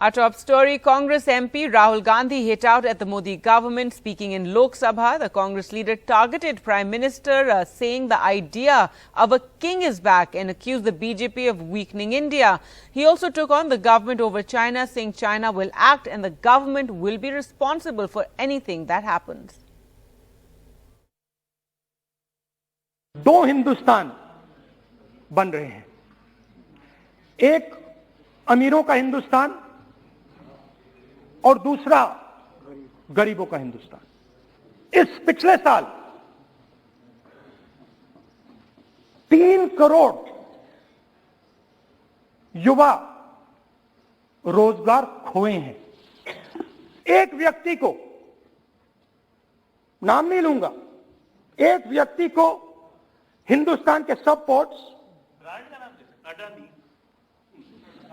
Our top story, Congress MP Rahul Gandhi hit out at the Modi government. Speaking in Lok Sabha, the Congress leader targeted Prime Minister, saying the idea of a king is back and accused the BJP of weakening India. He also took on the government over China, saying China will act and the government will be responsible for anything that happens. दो हिंदुस्तान बन रहे हैं, एक अमीरों का हिंदुस्तान और दूसरा गरीबों का हिंदुस्तान। इस पिछले साल 3 करोड़ युवा रोजगार खोए हैं। एक व्यक्ति को, नाम नहीं लूंगा, एक व्यक्ति को हिंदुस्तान के सब पोर्ट्स, ब्रांड का नाम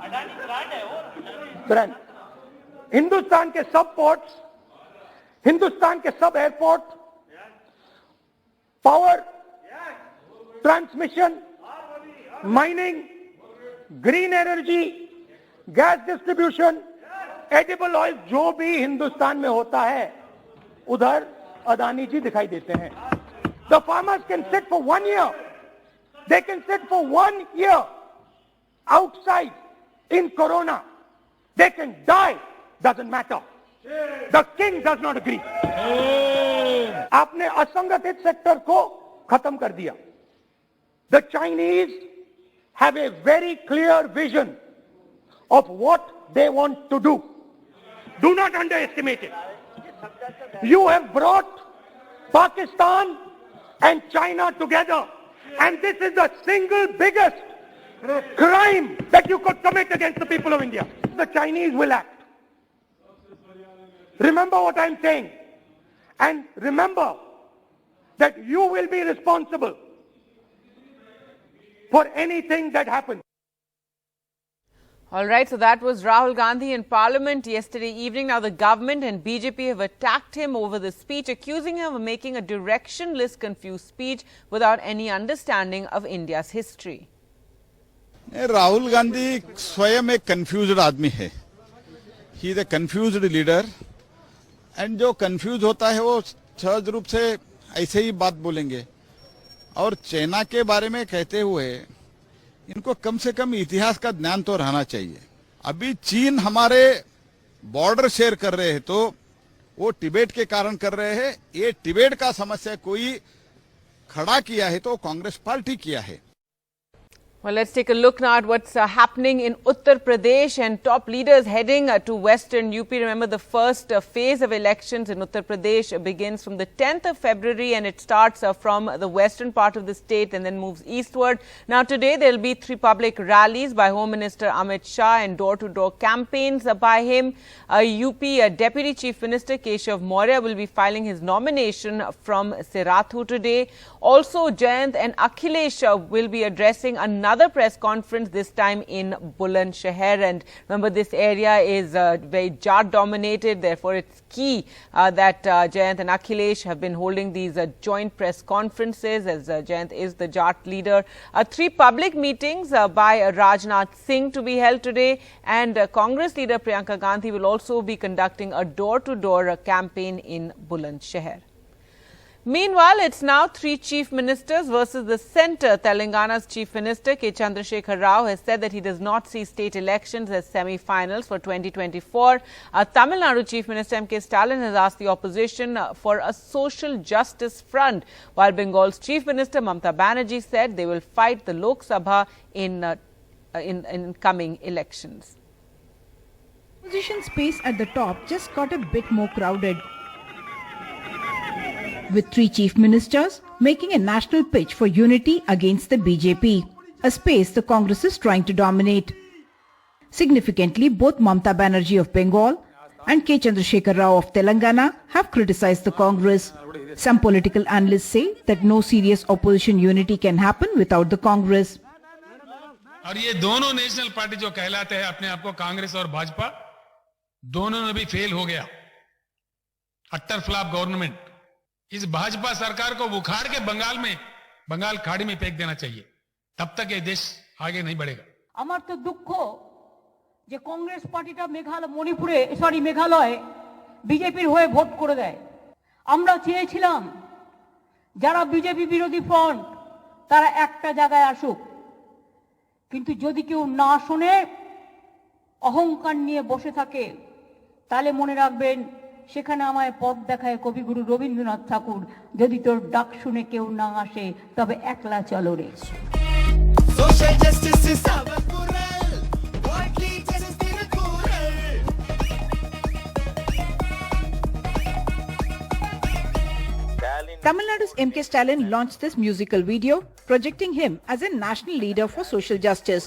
अडानी ब्रांड है वो, ब्रांड, हिंदुस्तान के सब पोर्ट्स, हिंदुस्तान के सब airport, power, transmission, mining, green energy, gas distribution, edible oil, जो भी हिंदुस्तान में होता है उधर अदानी जी दिखाई देते हैं। The farmers can sit for 1 year. They can sit for 1 year outside in corona. They can die. Doesn't matter. The king does not agree. आपने असंगठित सेक्टर को खत्म कर दिया. The Chinese have a very clear vision of what they want to do. Do not underestimate it. You have brought Pakistan and China together, and this is the single biggest crime that you could commit against the people of India. The Chinese will act. Remember what I'm saying, and remember that you will be responsible for anything that happens. All right, so that was Rahul Gandhi in Parliament yesterday evening. Now the government and BJP have attacked him over the speech, accusing him of making a directionless, confused speech without any understanding of India's history. Rahul Gandhi स्वयं एक confused आदमी है. He is a confused leader, and जो confuse होता है वो सहज रूप से ऐसे ही बात बोलेंगे. और चाइना के बारे में कहते हुए इनको कम से कम इतिहास का ज्ञान तो रहना चाहिए. अभी चीन हमारे बॉर्डर शेयर कर रहे हैं तो वो तिब्बत के कारण कर रहे हैं. ये तिब्बत का समस्या कोई खड़ा किया है तो कांग्रेस पार्टी किया है. Well, let's take a look now at what's happening in Uttar Pradesh, and top leaders heading to Western UP. Remember, the first phase of elections in Uttar Pradesh begins from the 10th of February, and it starts from the western part of the state and then moves eastward. Now, today there will be 3 public rallies by Home Minister Amit Shah and door-to-door campaigns by him. UP Deputy Chief Minister Keshav Maurya will be filing his nomination from Sirathu today. Also, Jayant and Akhilesh will be addressing another press conference, this time in Bulandshahr. And remember, this area is very Jat dominated. Therefore, it's key that Jayant and Akhilesh have been holding these joint press conferences, as Jayant is the Jat leader. 3 public meetings by Rajnath Singh to be held today, and Congress leader Priyanka Gandhi will also be conducting a door-to-door campaign in Bulandshahr. Meanwhile, it's now 3 chief ministers versus the centre. Telangana's chief minister K. Chandrasekhar Rao has said that he does not see state elections as semi-finals for 2024. Tamil Nadu chief minister M.K. Stalin has asked the opposition for a social justice front, while Bengal's chief minister Mamata Banerjee said they will fight the Lok Sabha in coming elections. Opposition space at the top just got a bit more crowded, with 3 chief ministers making a national pitch for unity against the BJP, a space the Congress is trying to dominate. Significantly, both Mamata Banerjee of Bengal and K. Chandrasekhar Rao of Telangana have criticized the Congress. Some political analysts say that no serious opposition unity can happen without the Congress. और ये दोनों national party जो कहलाते हैं अपने आप को कांग्रेस और भाजपा, दोनों में भी फेल हो गया. Attar flop government. इस भाजपा सरकार को उखाड़ के बंगाल खाड़ी में फेंक देना चाहिए. तब तक ये देश आगे नहीं बढ़ेगा. আমার তো দুঃখ যে কংগ্রেস পার্টিটা মেঘালয় বিজেপির হয়ে ভোট করে দেয়। আমরা চেয়েছিলাম যারা বিজেপি বিরোধী ফ্রন্ট তারা একটা জায়গায় আসুক, কিন্তু যদি কেউ না শোনে, অহংকার নিয়ে বসে থাকে, তাহলে মনে রাখবেন সেখানে আমায় পথ দেখায় কবিগুরু রবীন্দ্রনাথ ঠাকুর, যদি তোর ডাক শুনে কেউ না আসে তবে একলা চলো রে। Tamil Nadu's M.K. Stalin launched this musical video projecting him as a national leader for social justice,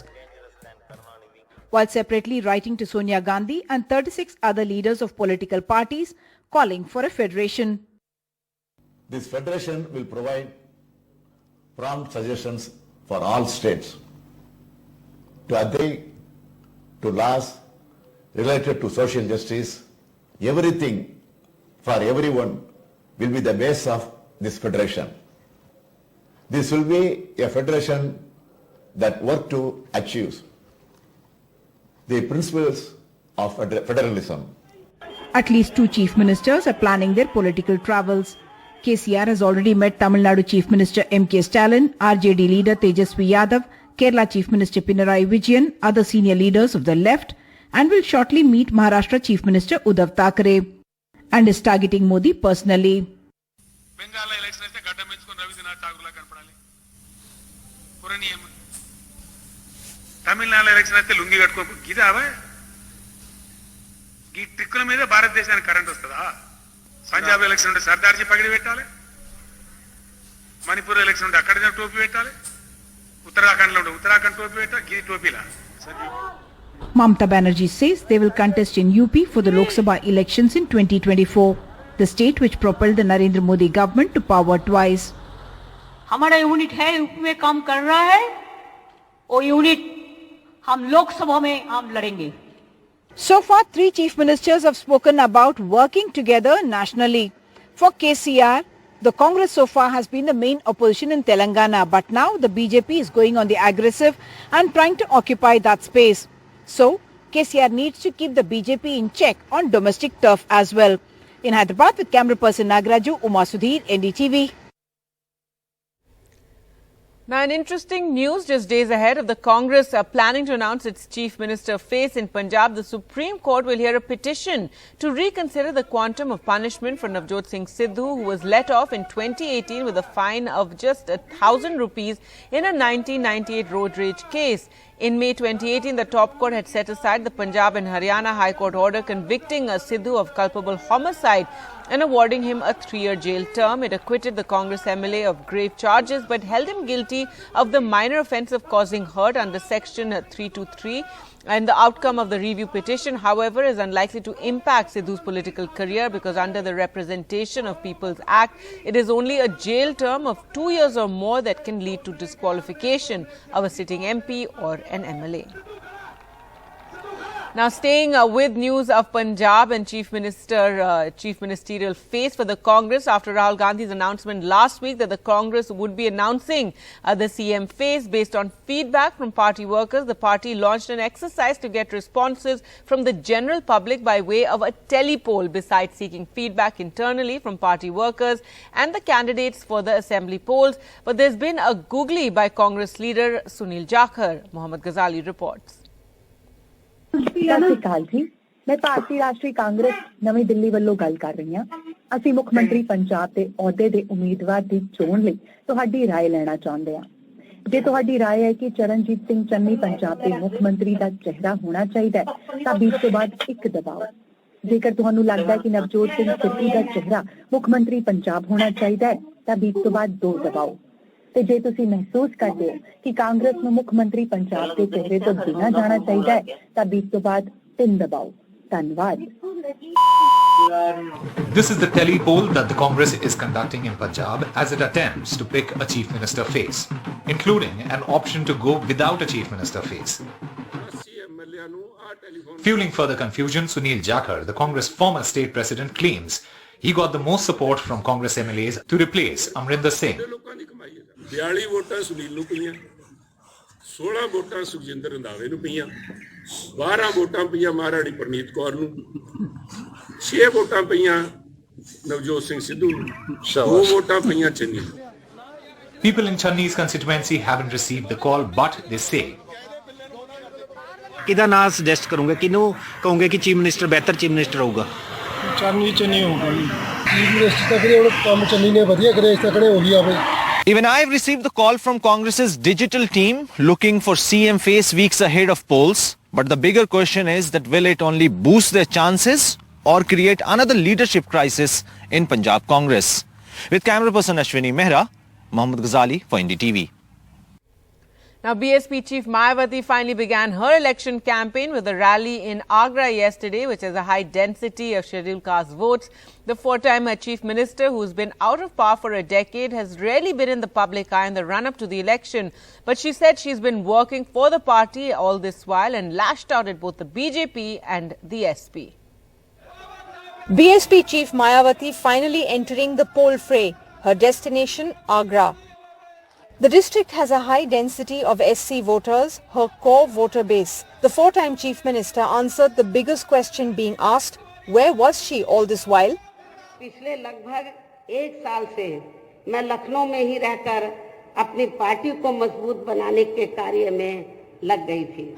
while separately writing to Sonia Gandhi and 36 other leaders of political parties calling for a federation. This federation will provide prompt suggestions for all states to adhere to laws related to social justice. Everything for everyone will be the base of this federation. This will be a federation that work to achieve the principles of federalism. At least 2 chief ministers are planning their political travels. KCR has already met Tamil Nadu Chief Minister M.K. Stalin, RJD leader Tejasvi Yadav, Kerala Chief Minister Pinarayi Vijayan, other senior leaders of the left, and will shortly meet Maharashtra Chief Minister Uddhav Thackeray, and is targeting Modi personally. Bengal election este gadda menchukoni Rabindranath Tagore la kanapadaali puraniyam. Tamil Nadu election este lungi kattuko gida ava ఈ ట్రిక్కుల మీద భారతదేశానికి current వస్తుందా? Punjab election ఉంటే సర్దార్జీ పగిడి పెట్టాలి, Manipur election ఉంటే అక్కడ టోపీ పెట్టాలి, ఉత్తరాఖండ్లో ఉంటే ఉత్తరాఖండ్ టోపీ పెట్టాలి, గిరి టోపీలా. Mamata Banerjee says they will contest in UP for the Lok Sabha elections in 2024, the state which propelled the Narendra Modi government to power twice. हमारा यूनिट है यूपी में काम कर रहा है, वो यूनिट हम लोकसभा में हम लड़ेंगे. So far, 3 chief ministers have spoken about working together nationally. For KCR, the Congress so far has been the main opposition in Telangana, but now the BJP is going on the aggressive and trying to occupy that space. So, KCR needs to keep the BJP in check on domestic turf as well. In Hyderabad with camera person Nagaraju, Uma Sudhir, NDTV. Now, an interesting news just days ahead of the Congress planning to announce its chief minister face in Punjab. The Supreme Court will hear a petition to reconsider the quantum of punishment for Navjot Singh Sidhu, who was let off in 2018 with a fine of just 1,000 rupees in a 1998 road rage case. In May 2018, the top court had set aside the Punjab and Haryana High Court order convicting Sidhu of culpable homicide and awarding him a 3-year jail term. It acquitted the Congress MLA of grave charges but held him guilty of the minor offence of causing hurt under Section 323. And the outcome of the review petition, however, is unlikely to impact Sidhu's political career because under the Representation of People's Act, it is only a jail term of 2 years or more that can lead to disqualification of a sitting MP or an MLA. Now, staying with news of Punjab and chief ministerial face for the Congress after Rahul Gandhi's announcement last week that the Congress would be announcing the CM face based on feedback from party workers. The party launched an exercise to get responses from the general public by way of a tele-poll, besides seeking feedback internally from party workers and the candidates for the assembly polls. But there's been a googly by Congress leader Sunil Jakhar. Mohammad Ghazali reports. ਸਤਿ ਸ਼੍ਰੀ ਅਕਾਲ ਜੀ, ਮੈਂ ਭਾਰਤੀ ਰਾਸ਼ਟਰੀ ਕਾਂਗਰਸ ਨਵੀਂ ਦਿੱਲੀ ਵੱਲੋਂ ਗੱਲ ਕਰ ਰਹੀ ਹਾਂ। ਅਸੀਂ ਮੁੱਖ ਮੰਤਰੀ ਪੰਜਾਬ ਦੇ ਅਹੁਦੇ ਦੇ ਉਮੀਦਵਾਰ ਦੀ ਚੋਣ ਲਈ ਤੁਹਾਡੀ ਰਾਏ ਲੈਣਾ ਚਾਹੁੰਦੇ ਹਾਂ। ਜੇ ਤੁਹਾਡੀ ਰਾਏ ਹੈ ਕਿ ਚਰਨਜੀਤ ਸਿੰਘ ਚੰਨੀ ਪੰਜਾਬ ਦੇ ਮੁੱਖ ਮੰਤਰੀ ਦਾ ਚਿਹਰਾ ਹੋਣਾ ਚਾਹੀਦਾ ਤਾਂ 20 ਤੋਂ ਬਾਅਦ 1 ਦਬਾਓ। ਜੇਕਰ ਤੁਹਾਨੂੰ ਲੱਗਦਾ ਹੈ ਕਿ ਨਵਜੋਤ ਸਿੰਘ ਸਿੱਧੂ ਦਾ ਚਿਹਰਾ ਮੁੱਖ ਮੰਤਰੀ ਪੰਜਾਬ ਹੋਣਾ ਚਾਹੀਦਾ ਹੈ ਤਾਂ 20 ਤੋਂ ਬਾਅਦ 2 ਦਬਾਓ। ਤੇ ਜੇ ਤੁਸੀਂ ਮਹਿਸੂਸ ਕਰਦੇ ਹੋ ਕਿ ਕਾਂਗਰਸ ਨੂੰ ਮੁੱਖ ਮੰਤਰੀ ਪੰਜਾਬ ਦੇ ਚਿਹਰੇ ਤੋਂ ਗਿਣਾ ਜਾਣਾ ਚਾਹੀਦਾ ਹੈ ਤਾਂ 20 ਤੋਂ ਬਾਅਦ 3 ਦਬਾਓ। ਧੰਨਵਾਦ। This is the tele-poll that the Congress is conducting in Punjab as it attempts to pick a chief minister face, including an option to go without a chief minister face. Fueling further confusion, Sunil Jakhar, the Congress former state president, claims he got the most support from Congress MLAs to replace Amrinder Singh. 42 ਵੋਟਾਂ ਸੁਨੀਲ ਨੂੰ ਪਈਆਂ, 16 ਵੋਟਾਂ ਸੁਖਜਿੰਦਰ ਰੰਧਾਵੇ ਨੂੰ ਪਈਆਂ, 12 ਵੋਟਾਂ ਪਈਆਂ ਮਹਾਰਾਣੀ ਪ੍ਰਨੀਤ ਕੌਰ ਨੂੰ, 6 ਵੋਟਾਂ ਪਈਆਂ ਨਵਜੋਤ ਸਿੰਘ ਸਿੱਧੂ ਨੂੰ, 2 ਵੋਟਾਂ ਪਈਆਂ ਚੰਨੀ ਨੂੰ। People in Channi's constituency haven't received the call, but they say ਕਿਹਦਾ ਨਾਮ ਸੁਜੈਸਟ ਕਰੋਗੇ, ਕਿਹਨੂੰ ਕਹੋਗੇ ਕਿ ਚੀਫ ਮਿਨਿਸਟਰ ਬਿਹਤਰ ਚੀਫ ਮਿਨਿਸਟਰ ਹੋਊਗਾ? ਚੰਨੀ ਹੋਊਗਾ ਜੀ। ਚੀਫ ਮਿਨਿਸਟਰ ਤਾਂ ਕਿਹੜੇ ਕੰਮ ਚੰਨੀ ਨੇ ਵਧੀਆ ਕਰੇ, ਇਸ ਤੱਕੜੇ ਹੋ ਗਈ ਆਵੇ। Even I've received the call from Congress's digital team looking for CM face weeks ahead of polls. But the bigger question is that will it only boost their chances or create another leadership crisis in Punjab Congress? With camera person Ashwini Mehra, Mohammad Ghazali for NDTV. Now, BSP Chief Mayawati finally began her election campaign with a rally in Agra yesterday, which has a high density of scheduled caste votes. The four-time Chief Minister, who's been out of power for a decade, has rarely been in the public eye in the run-up to the election. But she said she's been working for the party all this while and lashed out at both the BJP and the SP. BSP Chief Mayawati finally entering the poll fray. Her destination, Agra. The district has a high density of SC voters, her core voter base. The four-time Chief Minister answered the biggest question being asked, where was she all this while? पिछले लगभग 1 साल से मैं लखनऊ में ही रहकर अपनी party को मजबूत बनाने के कार्य में लग गई थी।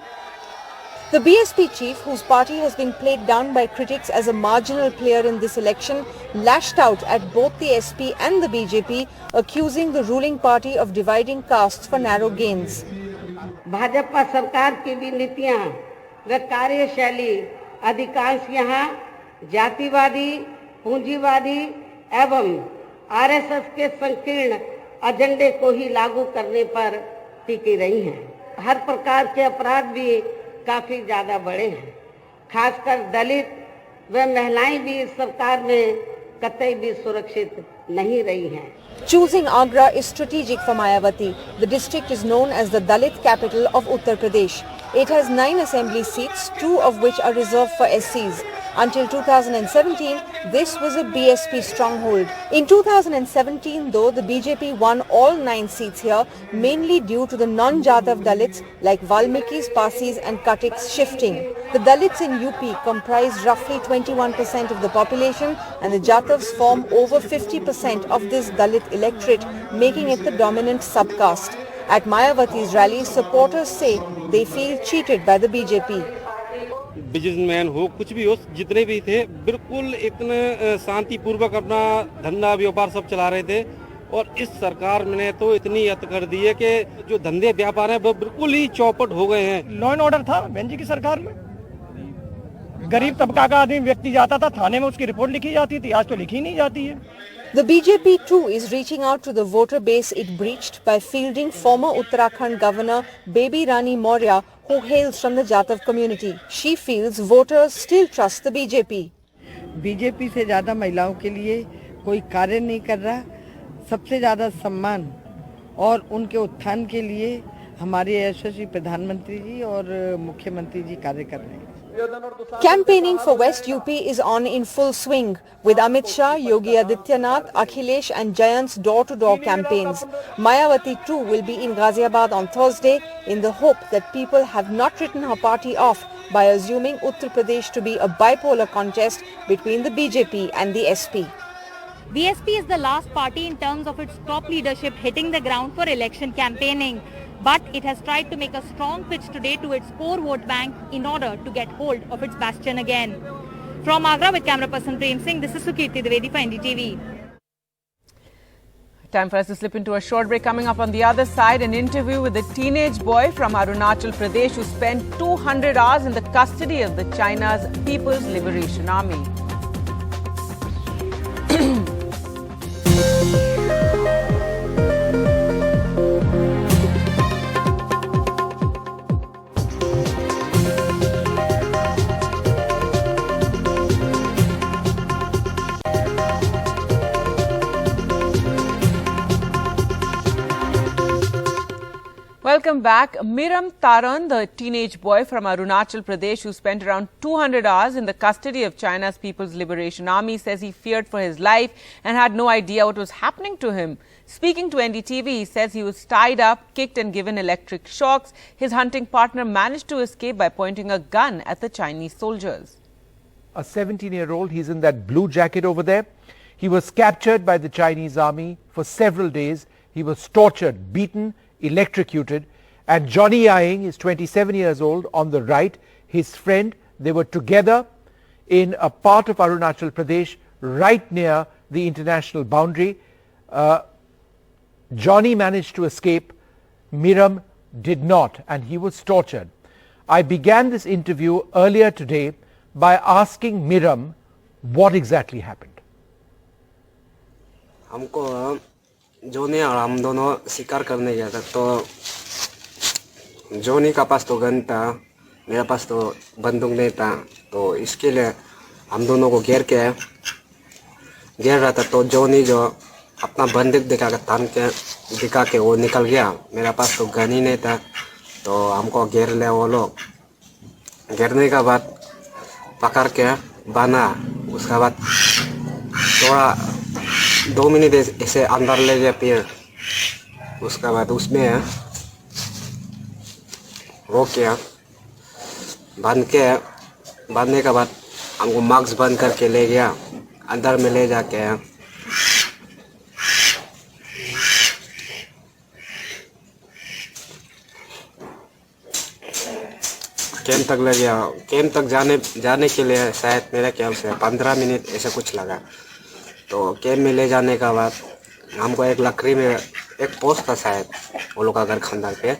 The BSP chief, whose party has been played down by critics as a marginal player in this election, lashed out at both the SP and the BJP, accusing the ruling party of dividing castes for narrow gains. Bhajpa सरकार की भी नीतियां व कार्यशैली अधिकांश यहाँ जातिवादी, पूंजीवादी एवं आरएसएस के संकीर्ण एजेंडे को ही लागू करने पर टिकी रही हैं। हर प्रकार के अपराध भी काफी ज्यादा बढ़े हैं। खासकर दलित व महिलाएं भी इस सरकार में कतई भी सुरक्षित नहीं रही हैं। Choosing Agra is strategic for Mayawati. The district is known as the Dalit capital of Uttar Pradesh. It has 9 assembly seats, 2 of which are reserved for SCs. Until 2017, this was a BSP stronghold. In 2017, though, the BJP won all 9 seats here, mainly due to the non-Jatav Dalits like Valmikis, Parsis and Katiks shifting. The Dalits in UP comprise roughly 21% of the population and the Jatavs form over 50% of this Dalit electorate, making it the dominant subcaste. At Mayawati's rally, supporters say they feel cheated by the BJP. Businessman हो, कुछ भी हो, जितने भी थे बिल्कुल इतने शांतिपूर्वक अपना धंधा व्यापार सब चला रहे थे और इस सरकार ने तो इतनी हद कर दी है कि जो धंधे व्यापार है वो बिल्कुल ही चौपट हो गए हैं। लॉ एंड ऑर्डर था बहन जी की सरकार में, गरीब तबका का आदमी व्यक्ति जाता था थाने में, उसकी रिपोर्ट लिखी जाती थी, आज तो लिखी नहीं जाती है। The BJP too is reaching out to the voter base it breached by fielding former Uttarakhand Governor Baby Rani Maurya, who hails from the Jatav community. She feels voters still trust the BJP. BJP से ज्यादा महिलाओं के लिए कोई कार्य नहीं कर रहा, सबसे ज्यादा सम्मान और उनके उत्थान के लिए हमारे यशस्वी प्रधानमंत्री जी और मुख्यमंत्री जी कार्य कर रहे हैं। Campaigning for West UP is on in full swing, with Amit Shah, Yogi Adityanath, Akhilesh and Jayant's door-to-door campaigns. Mayawati too will be in Ghaziabad on Thursday in the hope that people have not written her party off by assuming Uttar Pradesh to be a bipolar contest between the BJP and the SP. BSP is the last party in terms of its top leadership hitting the ground for election campaigning. But it has tried to make a strong pitch today to its core vote bank in order to get hold of its bastion again. From Agra with camera person Prem Singh, this is Sukirti Dwivedi for NDTV. Time for us to slip into a short break. Coming up on the other side, an interview with a teenage boy from Arunachal Pradesh who spent 200 hours in the custody of the China's People's Liberation Army. Well, Welcome back. Miram Taran, the teenage boy from Arunachal Pradesh who spent around 200 hours in the custody of China's People's Liberation Army, says he feared for his life and had no idea what was happening to him. Speaking to NDTV, he says he was tied up, kicked and given electric shocks. His hunting partner managed to escape by pointing a gun at the Chinese soldiers. A 17-year-old, he's in that blue jacket over there. He was captured by the Chinese army for several days. He was tortured, beaten, electrocuted. And Johnny Ying is 27 years old on the right. His friend, they were together in a part of Arunachal Pradesh right near the international boundary. Johnny managed to escape. Miram did not, and he was tortured. I began this interview earlier today by asking Miram what exactly happened. हमको जोनी और हम दोनों शिकार करने गया था, तो जोनी का पास तो गन था, मेरे पास तो बंदूक नहीं था, तो इसके लिए हम दोनों को घेर रहा था। तो जोनी जो अपना बंदूक दिखा के वो निकल गया। मेरे पास तो गन ही नहीं था, तो हमको घेर ले वो लोग। घेरने के बाद पकड़ के बांधा, उसके बाद थोड़ा 2 मिनट ऐसे अंदर ले गया फिर उसके बाद उसमें रोक किया, बांधने के बाद हमको मास्क बंद करके ले गया, अंदर में ले जाके कैंप तक ले गया। कैंप तक जाने के लिए शायद मेरे ख्याल से 15 मिनट ऐसा कुछ लगा। तो कैंप में ले जाने के बाद हमको एक लकड़ी में एक पोस्ट था शायद वो लोग का घर खंडर पे,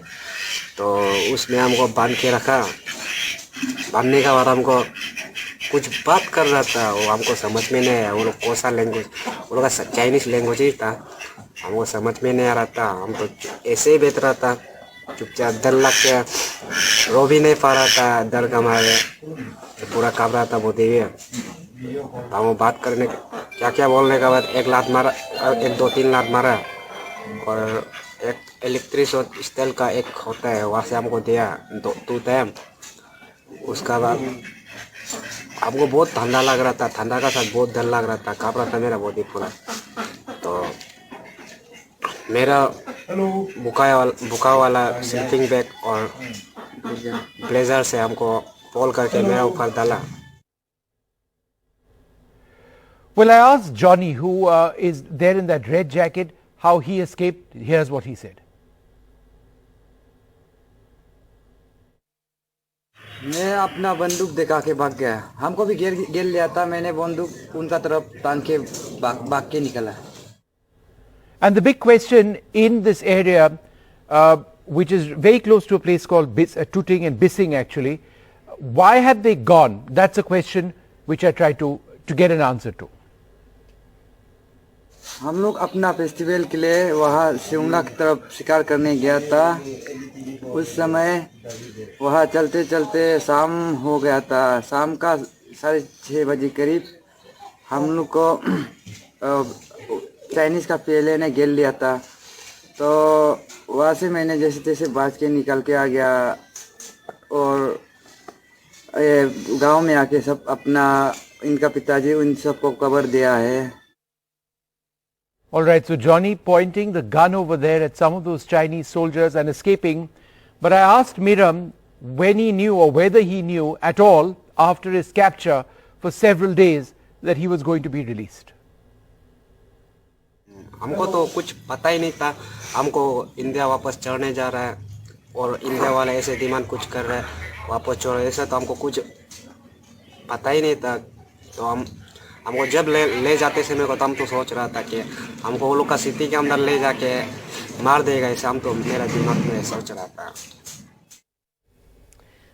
तो उसमें हमको बांध के रखा। बांधने के बाद हमको कुछ बात कर रहा था, वो हमको समझ में नहीं आया। वो लोग कौन सा लैंग्वेज, वो लोग का चाइनीज लैंग्वेज ही था, हमको समझ में नहीं आ रहा था। हम तो ऐसे ही बैठ रहा था चुपचाप, डर लग के रो भी नहीं पा रहा था, डर का मारे पूरा काँप रहा था बहुत ही। हम बात करने क्या बोलने के बाद एक लात मारा, एक 2-3 लात मारा, और एक इलेक्ट्रिक स्टाइल का एक होता है वहाँ से हमको दिया 2 टाइम। उसका बाद हमको बहुत ठंडा लग रहा था, ठंडा का साथ बहुत डर लग रहा था, काँप रहा था मेरा बॉडी पूरा। तो मेरा बुका वाला स्लीपिंग बैग और ब्लेजर से हमको पोल करके मेरा ऊपर डाला। Well, I asked Johnny, who is there in that red jacket, how he escaped. Here's what he said. मैं अपना बंदूक दिखा के भाग गया, हमको भी घेर लिया था। मैंने बंदूक उनका तरफ तान के भाग के निकला। And the big question in this area, which is very close to a place called Tuting and Bissing actually, why have they gone? That's a question which I try to get an answer to. हम लोग अपना festival के लिए वहाँ शिमला की तरफ शिकार करने गया था। उस समय वहाँ चलते चलते शाम हो गया था। शाम का 6:30 बजे करीब हम लोग को चाइनीज़ का पीएलए ने घेर लिया था। तो वहाँ से मैंने जैसे तैसे भाग के निकल के आ गया और गांव में आके सब अपना इनका पिताजी उन सबको कवर दिया है। All right, so Johnny pointing the gun over there at some of those Chinese soldiers and escaping. But I asked Miram when he knew or whether he knew at all after his capture for several days that he was going to be released. हमको तो कुछ पता ही नहीं था। हमको India वापस चढ़ने जा रहा है और इंडिया वाले ऐसे डिमांड कुछ कर रहे हैं वापस छोड़ो, ऐसा तो हमको कुछ पता ही नहीं था। तो हमको जब ले जाते समय को तो हम तो सोच रहा था कि हमको वो लोग का सिटी के अंदर ले जाके मार देगा, ऐसा हम तो मेरा दिमाग में सोच रहा था।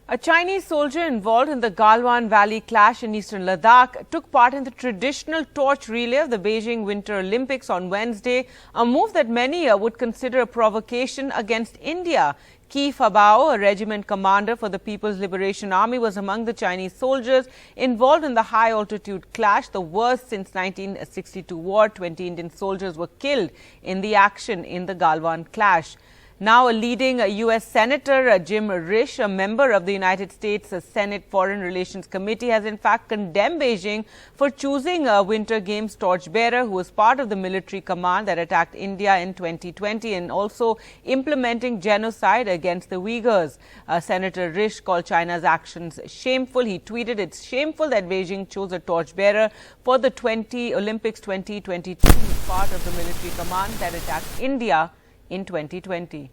A Chinese soldier involved in the Galwan Valley clash in eastern Ladakh took part in the traditional torch relay of the Beijing Winter Olympics on Wednesday, a move that many would consider a provocation against India. Ki Fabao, a regiment commander for the People's Liberation Army, was among the Chinese soldiers involved in the high-altitude clash, the worst since 1962 war. 20 Indian soldiers were killed in the action in the Galwan clash. Now, a leading U.S. Senator, Jim Risch, a member of the United States Senate Foreign Relations Committee, has in fact condemned Beijing for choosing a Winter Games torchbearer who was part of the military command that attacked India in 2020 and also implementing genocide against the Uyghurs. Senator Risch called China's actions shameful. He tweeted, "It's shameful that Beijing chose a torchbearer for the Olympics 2022 as part of the military command that attacked India in 2020.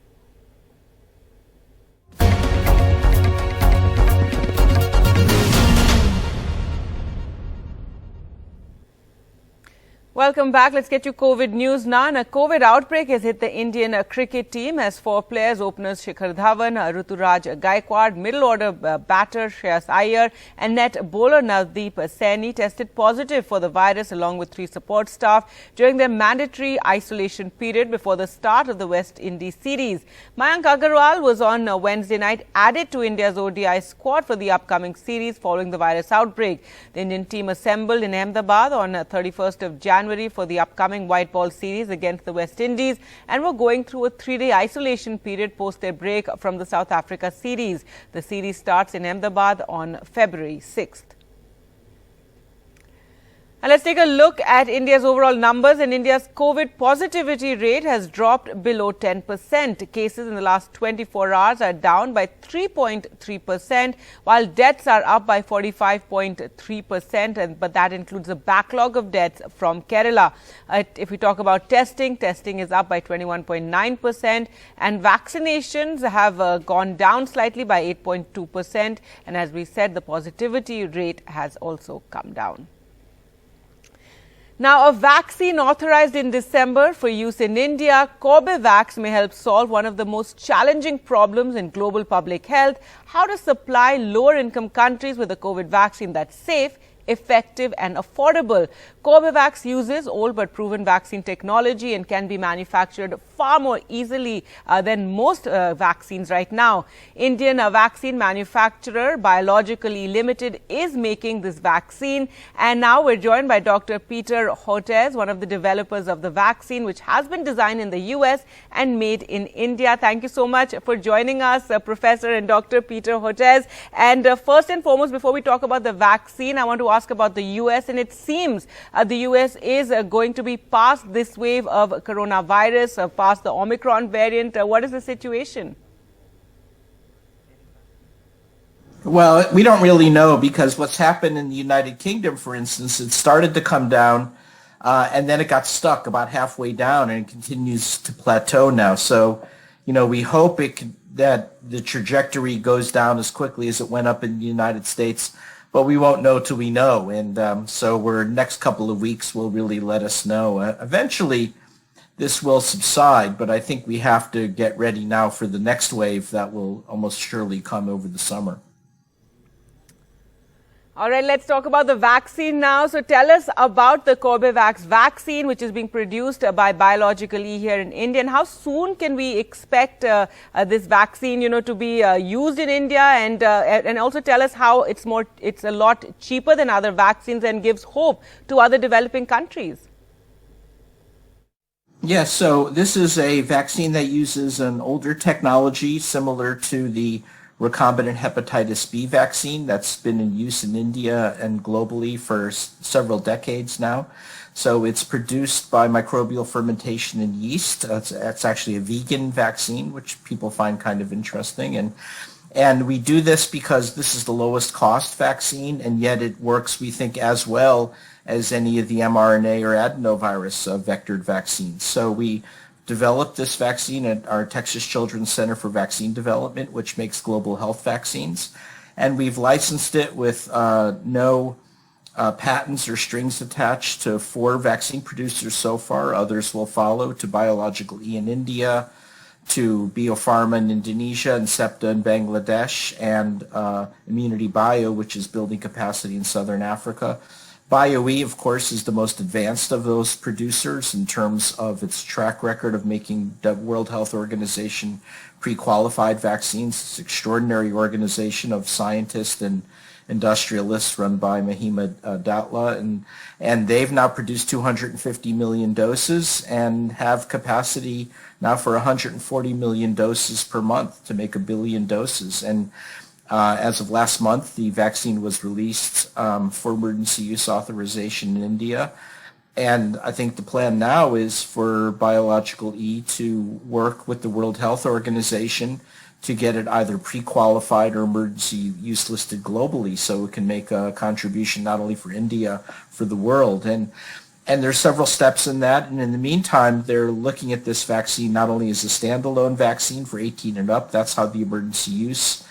Welcome back. Let's get you COVID news now. A COVID outbreak has hit the Indian cricket team as 4 players, openers Shikhar Dhawan, Ruturaj Gaikwad, middle order batter Shreyas Iyer and net bowler Navdeep Saini tested positive for the virus along with 3 support staff during their mandatory isolation period before the start of the West Indies series. Mayank Agarwal was on Wednesday night added to India's ODI squad for the upcoming series following the virus outbreak. The Indian team assembled in Ahmedabad on 31st of January for the upcoming white ball series against the West Indies and were going through a 3-day isolation period post their break from the South Africa series. The series starts in Ahmedabad on February 6th. And let's take a look at India's overall numbers. And India's COVID positivity rate has dropped below 10%. Cases in the last 24 hours are down by 3.3%, while deaths are up by 45.3%. But that includes a backlog of deaths from Kerala. If we talk about testing is up by 21.9%. And vaccinations have gone down slightly by 8.2%. And as we said, the positivity rate has also come down. Now, a vaccine authorized in December for use in India, Corbevax, may help solve one of the most challenging problems in global public health: how to supply lower-income countries with a COVID vaccine that's safe, effective and affordable. Corbevax uses old but proven vaccine technology and can be manufactured far more easily than most vaccines right now. Indian vaccine manufacturer Biologically Limited is making this vaccine, and now we're joined by Dr. Peter Hotez, one of the developers of the vaccine, which has been designed in the US and made in India. Thank you so much for joining us, Professor and Dr. Peter Hotez. And first and foremost, before we talk about the vaccine, I want to ask about the US, and it seems the US is going to be past this wave of coronavirus, past the Omicron variant. What is the situation? Well, we don't really know, because what's happened in the United Kingdom, for instance, it started to come down and then it got stuck about halfway down and continues to plateau now. So, we hope that the trajectory goes down as quickly as it went up in the United States. But we won't know till we know, and so next couple of weeks will really let us know. Eventually, this will subside, but I think we have to get ready now for the next wave that will almost surely come over the summer. All right, let's talk about the vaccine now. So tell us about the Corbevax vaccine, which is being produced by Biologically here in India. And how soon can we expect this vaccine, to be used in India? And also tell us how it's a lot cheaper than other vaccines and gives hope to other developing countries. Yes, so this is a vaccine that uses an older technology similar to the recombinant hepatitis B vaccine that's been in use in India and globally for several decades now. So it's produced by microbial fermentation in yeast. It's actually a vegan vaccine, which people find kind of interesting. And we do this because this is the lowest cost vaccine, and yet it works, we think, as well as any of the mRNA or adenovirus vectored vaccines. So we developed this vaccine at our Texas Children's Center for Vaccine Development, which makes global health vaccines. And we've licensed it with no patents or strings attached to 4 vaccine producers so far. Others will follow, to Biologically in India, to Biopharma in Indonesia, and Septa in Bangladesh, and Immunity Bio, which is building capacity in Southern Africa. BioE, of course, is the most advanced of those producers in terms of its track record of making the World Health Organization pre-qualified vaccines. It's an extraordinary organization of scientists and industrialists run by Mahima Datla, and they've now produced 250 million doses and have capacity now for 140 million doses per month to make 1 billion doses. And as of last month, the vaccine was released for emergency use authorization in India. And I think the plan now is for Biological E to work with the World Health Organization to get it either pre-qualified or emergency use listed globally, so it can make a contribution not only for India, for the world. And there's several steps in that. And in the meantime, they're looking at this vaccine not only as a standalone vaccine for 18 and up, that's how the emergency use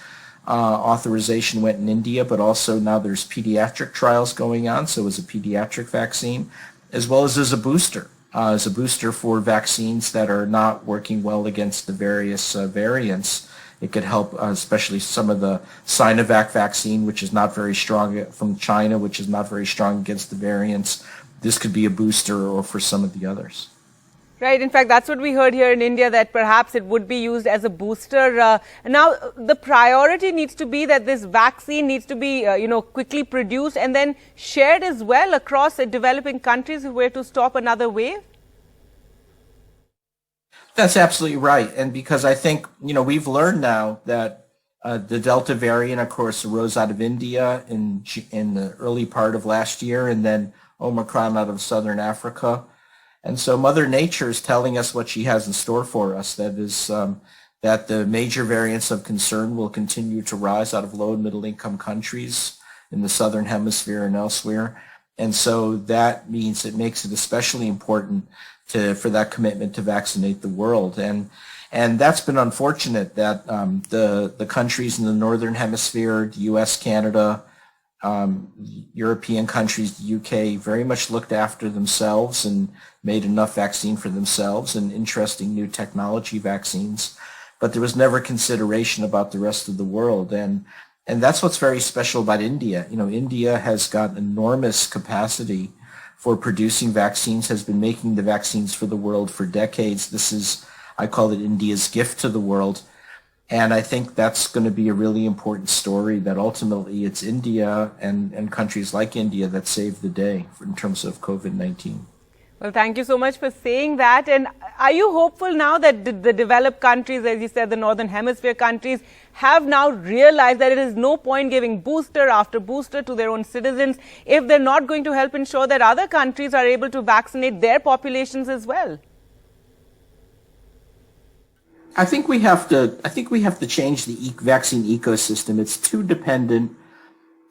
authorization went in India, but also now there's pediatric trials going on, so as a pediatric vaccine, as well as a booster for vaccines that are not working well against the various variants. It could help, especially some of the Sinovac vaccine, which is not very strong from China, which is not very strong against the variants. This could be a booster or for some of the others. Right. In fact, that's what we heard here in India, that perhaps it would be used as a booster. Now, the priority needs to be that this vaccine needs to be, quickly produced and then shared as well across developing countries if we're to stop another wave. That's absolutely right. And because I think, we've learned now that the Delta variant, of course, arose out of India in the early part of last year, and then Omicron out of Southern Africa. And so Mother Nature is telling us what she has in store for us. That is that the major variants of concern will continue to rise out of low and middle income countries in the Southern Hemisphere and elsewhere. And so that means it makes it especially important for that commitment to vaccinate the world. And that's been unfortunate that the countries in the Northern Hemisphere, the US, Canada, European countries, the UK, very much looked after themselves and made enough vaccine for themselves and interesting new technology vaccines. But there was never consideration about the rest of the world. And that's what's very special about India. India has got enormous capacity for producing vaccines, has been making the vaccines for the world for decades. This is, I call it India's gift to the world. And I think that's going to be a really important story, that ultimately it's India and countries like India that save the day in terms of COVID-19. Well, thank you so much for saying that. And are you hopeful now that the developed countries, as you said, the Northern Hemisphere countries, have now realized that it is no point giving booster after booster to their own citizens if they're not going to help ensure that other countries are able to vaccinate their populations as well? I think we have to change the vaccine ecosystem. It's too dependent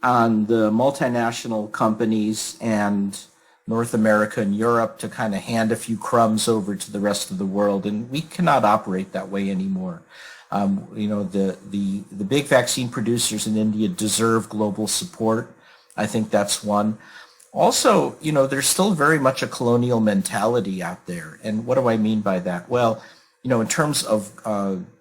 on the multinational companies and North America and Europe to kind of hand a few crumbs over to the rest of the world, and we cannot operate that way anymore. The big vaccine producers in India deserve global support. I think that's one. Also, there's still very much a colonial mentality out there, and what do I mean by that? Well, in terms of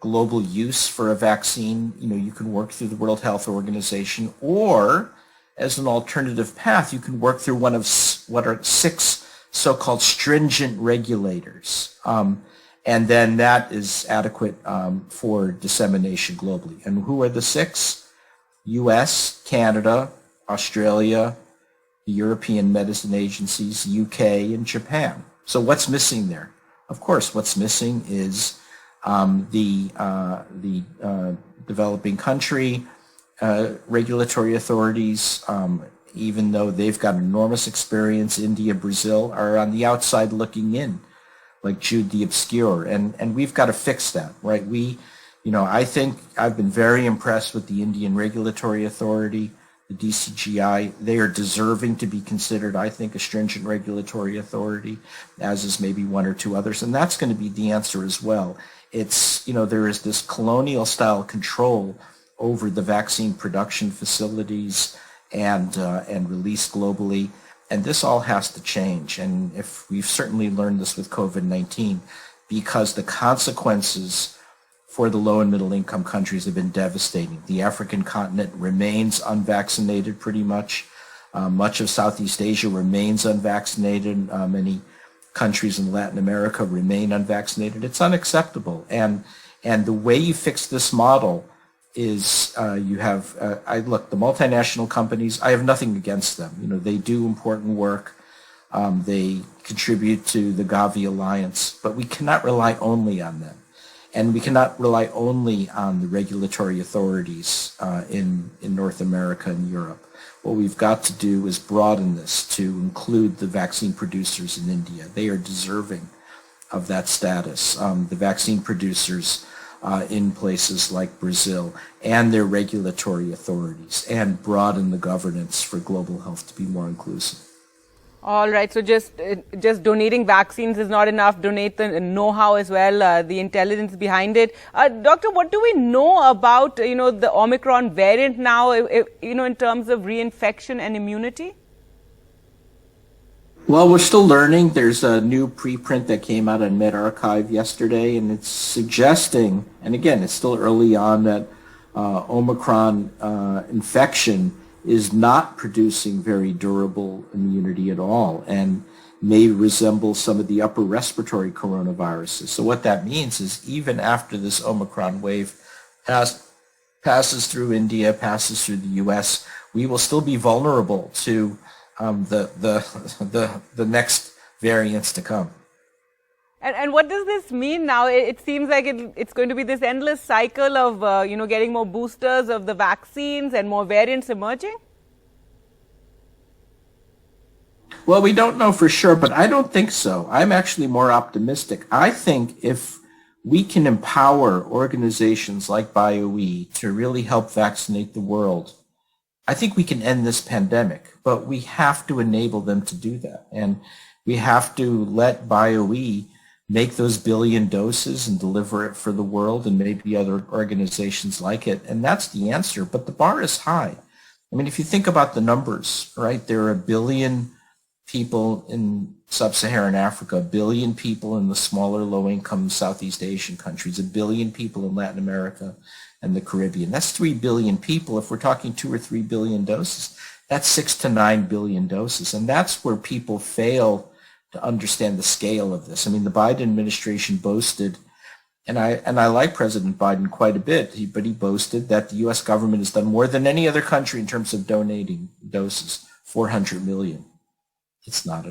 global use for a vaccine, you can work through the World Health Organization, or as an alternative path, you can work through one of what are 6 so-called stringent regulators. And then that is adequate for dissemination globally. And who are the 6? US, Canada, Australia, the European Medicine Agencies, UK, and Japan. So what's missing there? Of course, what's missing is the developing country regulatory authorities, even though they've got enormous experience. India, Brazil are on the outside looking in, like Jude the Obscure, and we've got to fix that, right? I think I've been very impressed with the Indian Regulatory Authority, the DCGI. They are deserving to be considered, I think, a stringent regulatory authority, as is maybe 1 or 2 others, and that's going to be the answer as well. It's, there is this colonial style control over the vaccine production facilities and release globally, and this all has to change. And if we've certainly learned this with COVID-19, because the consequences for the low and middle income countries have been devastating. The African continent remains unvaccinated pretty much. Much of Southeast Asia remains unvaccinated. Many countries in Latin America remain unvaccinated. It's unacceptable. And the way you fix this model is you have, the multinational companies, I have nothing against them. You know, they do important work. They contribute to the Gavi Alliance, but we cannot rely only on them. And we cannot rely only on the regulatory authorities in North America and Europe. What we've got to do is broaden this to include the vaccine producers in India. They are deserving of that status. The vaccine producers in places like Brazil and their regulatory authorities, and broaden the governance for global health to be more inclusive. All right. So just donating vaccines is not enough. Donate the know-how as well, the intelligence behind it. Doctor, what do we know about, the Omicron variant now, in terms of reinfection and immunity? Well, we're still learning. There's a new preprint that came out on medRxiv yesterday, and it's suggesting, and again, it's still early on, that Omicron infection is not producing very durable immunity at all and may resemble some of the upper respiratory coronaviruses. So what that means is even after this Omicron wave passes through India, passes through the US, we will still be vulnerable to the next variants to come. And what does this mean now? It seems like it's going to be this endless cycle of, getting more boosters of the vaccines and more variants emerging? Well, we don't know for sure, but I don't think so. I'm actually more optimistic. I think if we can empower organizations like BioE to really help vaccinate the world, I think we can end this pandemic, but we have to enable them to do that. And we have to let BioE make those billion doses and deliver it for the world and maybe other organizations like it. And that's the answer. But the bar is high. I mean, if you think about the numbers, right, there are 1 billion people in sub-Saharan Africa, 1 billion people in the smaller low-income Southeast Asian countries, 1 billion people in Latin America and the Caribbean. That's 3 billion people. If we're talking 2 or 3 billion doses, that's 6 to 9 billion doses. And that's where people fail to understand the scale of this. I mean, the Biden administration boasted, and I like President Biden quite a bit, but he boasted that the U.S. government has done more than any other country in terms of donating doses, 400 million. It's not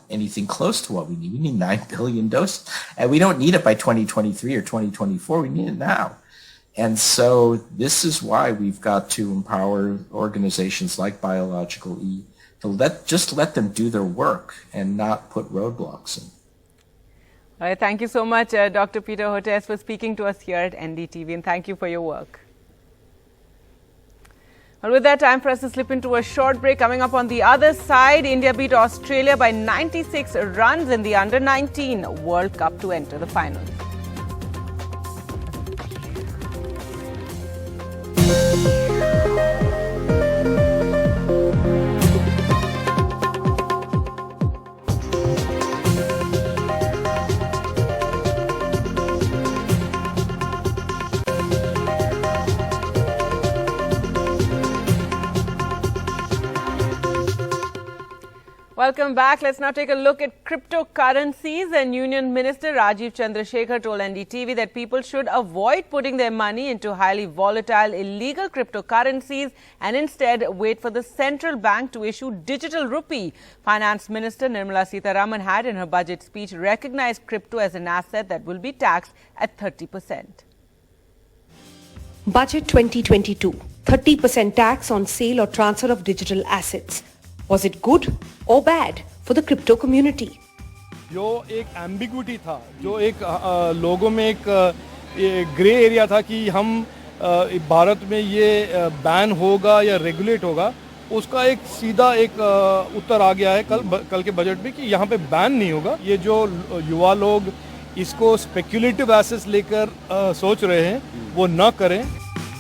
anything close to what we need. We need 9 billion doses, and we don't need it by 2023 or 2024. We need it now. And so this is why we've got to empower organizations like Biological E to just let them do their work and not put roadblocks in. All right, thank you so much, Dr. Peter Hotez, for speaking to us here at NDTV, and thank you for your work. Well, with that, time for us to slip into a short break. Coming up on the other side, India beat Australia by 96 runs in the Under-19 World Cup to enter the final. Welcome back. Let's now take a look at cryptocurrencies. And Union Minister Rajiv Chandrasekhar told NDTV that people should avoid putting their money into highly volatile, illegal cryptocurrencies and instead wait for the central bank to issue digital rupee. Finance Minister Nirmala Sitharaman had in her budget speech recognized crypto as an asset that will be taxed at 30%. Budget 2022, 30% tax on sale or transfer of digital assets. Was it good or bad for the crypto community? जो एक ambiguity था, जो एक लोगों में एक grey area था कि हम भारत में ये बैन होगा या रेगुलेट होगा, उसका एक सीधा एक उत्तर आ गया है कल के बजट में कि यहाँ पे बैन नहीं होगा. ये जो युवा लोग इसको स्पेक्युलेटिव एसेट्स लेकर सोच रहे हैं, वो न करें.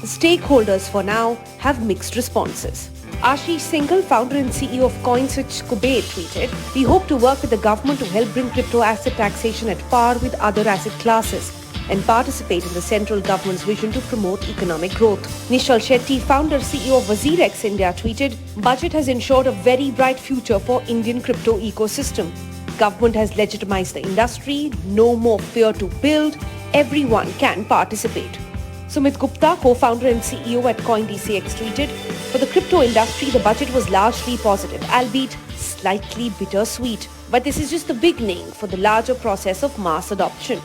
Stakeholders for now have mixed responses. Ashish Singhal, founder and CEO of CoinSwitch Kuber, tweeted, "We hope to work with the government to help bring crypto asset taxation at par with other asset classes and participate in the central government's vision to promote economic growth." Nishal Shetty, founder CEO of WazirX India, tweeted, "Budget has ensured a very bright future for Indian crypto ecosystem. Government has legitimized the industry, no more fear to build, everyone can participate." Sumit Gupta, co-founder and CEO at CoinDCX, tweeted, "For the crypto industry, the budget was largely positive, albeit slightly bittersweet. But this is just the beginning for the larger process of mass adoption."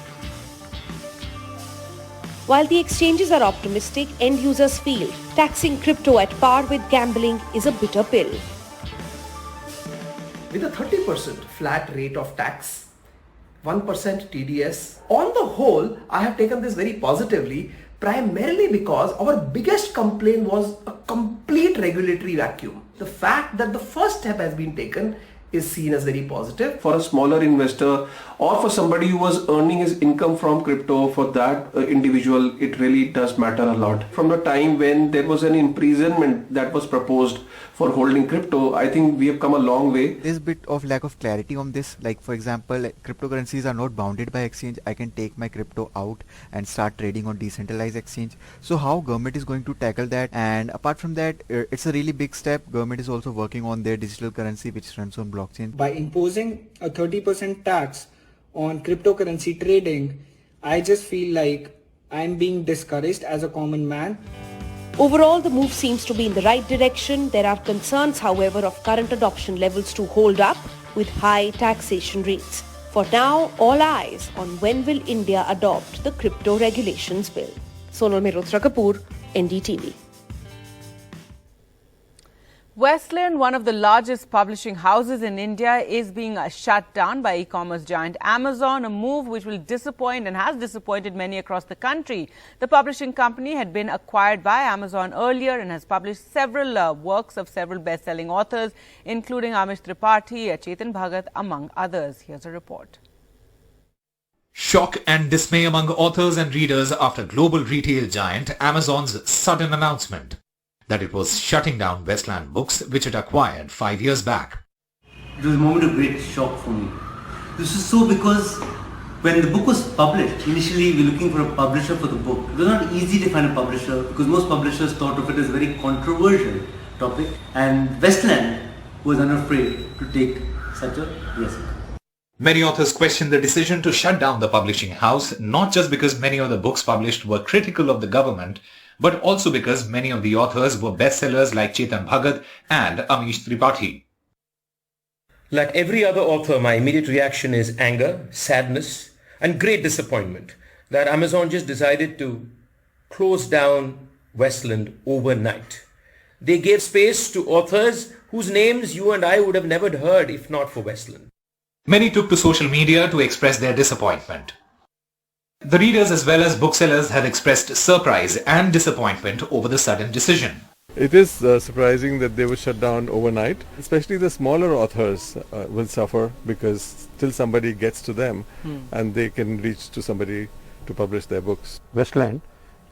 While the exchanges are optimistic, end users feel taxing crypto at par with gambling is a bitter pill. With a 30% flat rate of tax, 1% TDS, on the whole, I have taken this very positively, primarily because our biggest complaint was a complete regulatory vacuum. The fact that the first step has been taken is seen as very positive. For a smaller investor or for somebody who was earning his income from crypto, for that individual, it really does matter a lot. From the time when there was an imprisonment that was proposed for holding crypto, I think we have come a long way. There's a bit of lack of clarity on this. Like, for example, cryptocurrencies are not bounded by exchange. I can take my crypto out and start trading on decentralized exchange. So how government is going to tackle that? And apart from that, it's a really big step. Government is also working on their digital currency which runs on blockchain. By imposing a 30% tax on cryptocurrency trading, I just feel like I'm being discouraged as a common man. Overall, the move seems to be in the right direction. There are concerns, however, of current adoption levels to hold up with high taxation rates. For now, all eyes on when will India adopt the crypto regulations bill. Sonal Mehrotra Kapoor, NDTV. Westland, one of the largest publishing houses in India, is being shut down by e-commerce giant Amazon, a move which will disappoint and has disappointed many across the country. The publishing company had been acquired by Amazon earlier and has published several works of several best-selling authors, including Amish Tripathi, Chetan Bhagat, among others. Here's a report. Shock and dismay among authors and readers after global retail giant Amazon's sudden announcement that it was shutting down Westland Books, which it acquired 5 years back. It was a moment of great shock for me. This is so because when the book was published, initially we were looking for a publisher for the book. It was not easy to find a publisher because most publishers thought of it as a very controversial topic, and Westland was unafraid to take such a risk. Many authors questioned the decision to shut down the publishing house, not just because many of the books published were critical of the government, but also because many of the authors were bestsellers like Chetan Bhagat and Amish Tripathi. Like every other author, my immediate reaction is anger, sadness, and great disappointment that Amazon just decided to close down Westland overnight. They gave space to authors whose names you and I would have never heard if not for Westland. Many took to social media to express their disappointment. The readers as well as booksellers have expressed surprise and disappointment over the sudden decision. It is surprising that they were shut down overnight. Especially the smaller authors will suffer because till somebody gets to them and they can reach to somebody to publish their books. Westland,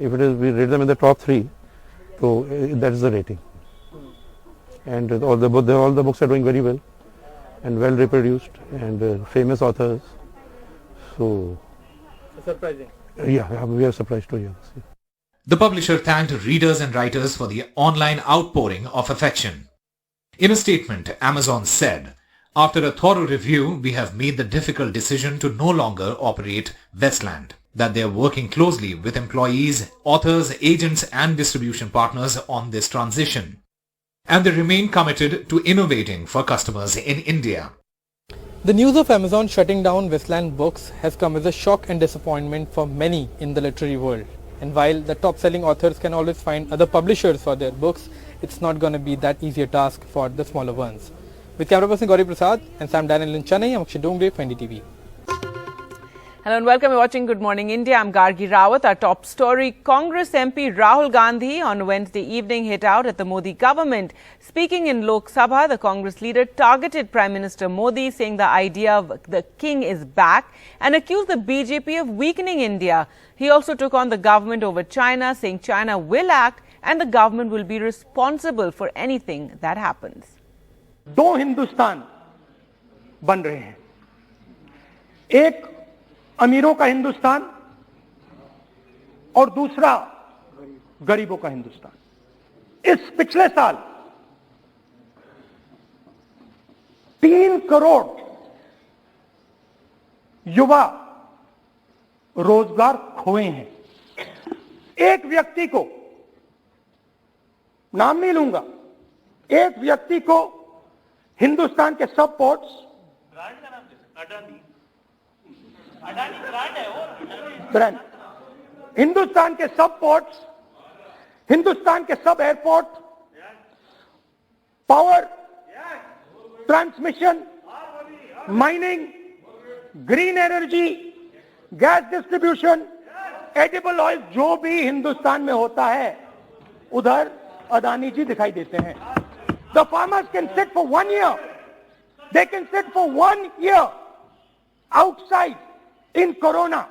if it is, we rate them in the top 3, so that is the rating. And all the books are doing very well and well reproduced and famous authors. So surprising. Yeah, we are surprised to hear this. The publisher thanked readers and writers for the online outpouring of affection. In a statement, Amazon said, "After a thorough review, we have made the difficult decision to no longer operate Westland, that they are working closely with employees, authors, agents and distribution partners on this transition. And they remain committed to innovating for customers in India." The news of Amazon shutting down Westland Books has come as a shock and disappointment for many in the literary world. And while the top-selling authors can always find other publishers for their books, it's not going to be that easy a task for the smaller ones. With camera person Gauri Prasad and Sam Daniel in Chennai, I'm Akshay Dongre for NDTV. Hello and welcome. You're watching Good Morning India. I'm Gargi Rawat. Our top story, Congress MP Rahul Gandhi on Wednesday evening hit out at the Modi government. Speaking in Lok Sabha, the Congress leader targeted Prime Minister Modi, saying the idea of the king is back, and accused the BJP of weakening India. He also took on the government over China, saying China will act and the government will be responsible for anything that happens. दो हिंदुस्तान बन रहे हैं, एक अमीरों का हिंदुस्तान और दूसरा गरीबों का हिंदुस्तान। इस पिछले साल 3 करोड़ युवा रोजगार खोए हैं। एक व्यक्ति को, नाम नहीं लूंगा, एक व्यक्ति को हिंदुस्तान के सब पोर्ट्स, ब्रांड, हिंदुस्तान के सब पोर्ट्स, हिंदुस्तान के सब airport, power transmission, mining, green energy, gas distribution, edible oil, जो भी हिंदुस्तान में होता है उधर अदानी जी दिखाई देते हैं. The farmers can sit for 1 year. They can sit for 1 year outside in corona.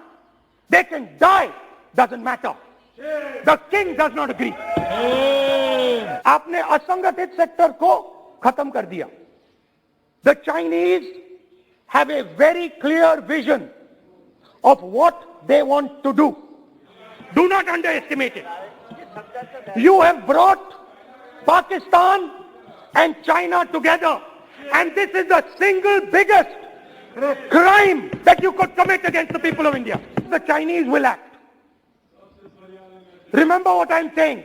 They can die. Doesn't matter. The king does not agree. आपने असंगठित सेक्टर को खत्म कर दिया. The Chinese have a very clear vision of what they want to do. Do not underestimate it. You have brought Pakistan and China together, and this is the single biggest crime that you could commit against the people of India. The Chinese will act. Remember what I'm saying,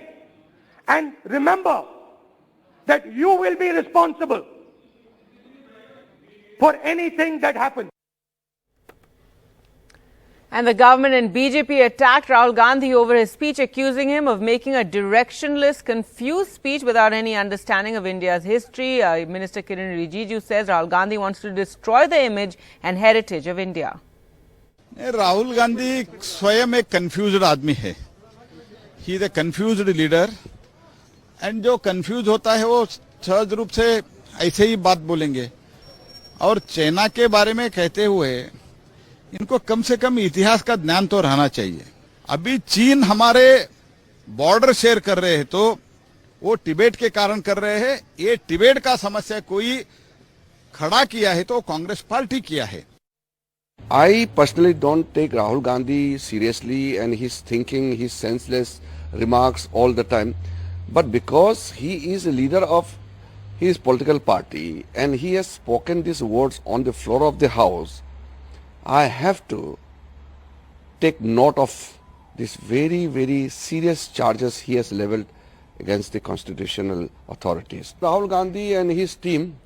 and remember that you will be responsible for anything that happens. And the government and BJP attacked Rahul Gandhi over his speech, accusing him of making a directionless, confused speech without any understanding of India's history. Minister Kiran Rijiju says Rahul Gandhi wants to destroy the image and heritage of India. Rahul Gandhi स्वयं एक confused आदमी है. He is a confused leader, and जो confused होता है वो सहज रूप से ऐसे ही बात बोलेंगे. और चाइना के बारे में कहते हुए इनको कम से कम इतिहास का ज्ञान तो रहना चाहिए. अभी चीन हमारे बॉर्डर शेयर कर रहे हैं तो वो तिब्बत के कारण कर रहे हैं. ये तिब्बत का समस्या कोई खड़ा किया है तो कांग्रेस पार्टी किया है. I personally don't take Rahul Gandhi seriously and his thinking, his senseless remarks all the time. But because he is a leader of his political party and he has spoken these words on the floor of the house, I have to take note of these very, very serious charges he has leveled against the constitutional authorities. Rahul Gandhi and his team,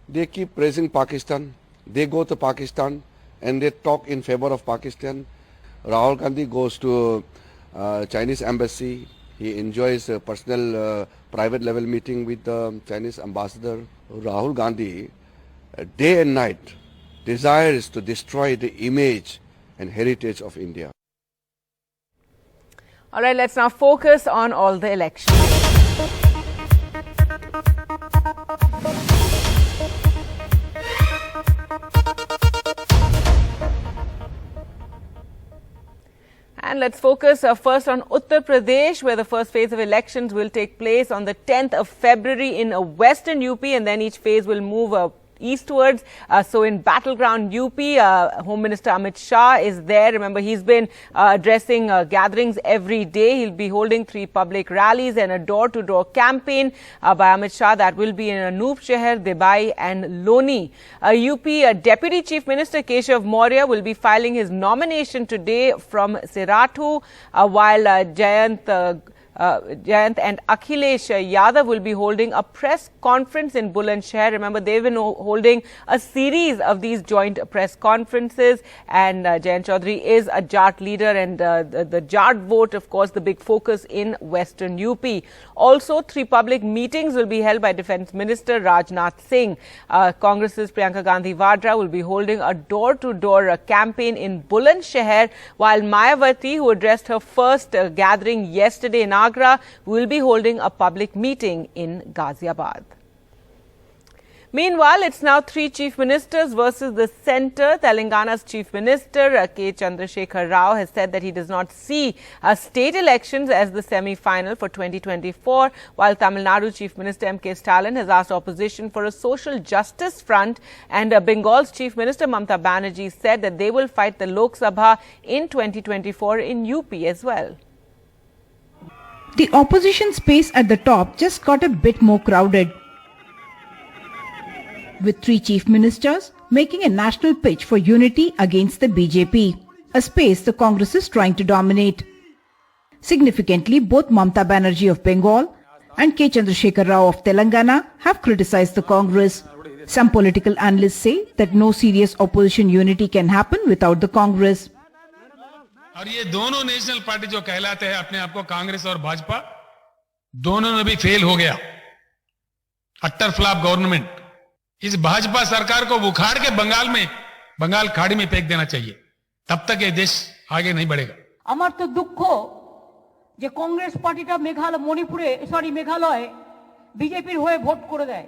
they keep praising Pakistan. They go to Pakistan and they talk in favor of Pakistan. Rahul Gandhi goes to Chinese embassy. He enjoys a personal private level meeting with the Chinese ambassador. Rahul Gandhi, day and night, desires to destroy the image and heritage of India. All right, let's now focus on all the elections. And let's focus first on Uttar Pradesh, where the first phase of elections will take place on the 10th of February in Western UP, and then each phase will move eastwards. So in Battleground UP, Home Minister Amit Shah is there. Remember, he's been addressing gatherings every day. He'll be holding 3 public rallies and a door-to-door campaign by Amit Shah that will be in Anup Shahar, Debai and Loni. UP Deputy Chief Minister Keshav Maurya will be filing his nomination today from Sirathu, while Jayant and Akhilesh Yadav will be holding a press conference in Bulandshahr. Remember, they've been holding a series of these joint press conferences, and Jayant Chaudhary is a Jat leader, and the Jat vote, of course, the big focus in Western UP. Also, 3 public meetings will be held by Defence Minister Rajnath Singh. Congress's Priyanka Gandhi Vadra will be holding a door-to-door campaign in Bulandshahr, while Mayawati, who addressed her first gathering yesterday in Agra, will be holding a public meeting in Ghaziabad. Meanwhile, it's now 3 chief ministers versus the centre. Telangana's chief minister, K. Chandrasekhar Rao, has said that he does not see state elections as the semi-final for 2024, while Tamil Nadu chief minister M.K. Stalin has asked opposition for a social justice front, and Bengal's chief minister Mamata Banerjee said that they will fight the Lok Sabha in 2024 in UP as well. The opposition space at the top just got a bit more crowded, with 3 chief ministers making a national pitch for unity against the BJP, a space the Congress is trying to dominate. Significantly, both Mamata Banerjee of Bengal and K. Chandrasekhar Rao of Telangana have criticized the Congress. Some political analysts say that no serious opposition unity can happen without the Congress. और ये दोनों national party जो कहलाते हैं अपने आप को कांग्रेस और भाजपा, दोनों में भी फेल हो गया. Attar flop government. इस भाजपा सरकार को उखाड़ के बंगाल खाड़ी में फेंक देना चाहिए. तब तक ये देश आगे नहीं बढ़ेगा. আমার তো দুঃখ যে কংগ্রেস পার্টিটা মেঘালয় বিজেপির হয়ে ভোট করে দেয়.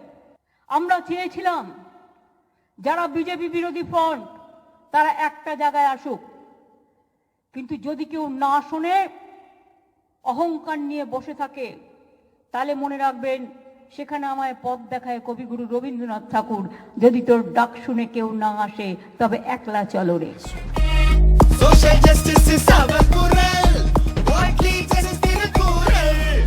আমরা চেয়েছিলাম যারা বিজেপি বিরোধী ফ্রন্ট তারা একটা জায়গায় আসুক, কিন্তু যদি কেউ না শুনে অহংকার নিয়ে বসে থাকে তাহলে মনে রাখবেন সেখানে আমায় পথ দেখায় কবিগুরু রবীন্দ্রনাথ ঠাকুর, যদি তোর ডাক শুনে কেউ না আসে তবে একলা চলো রে. Social justice is our plural. Widely justice in a plural.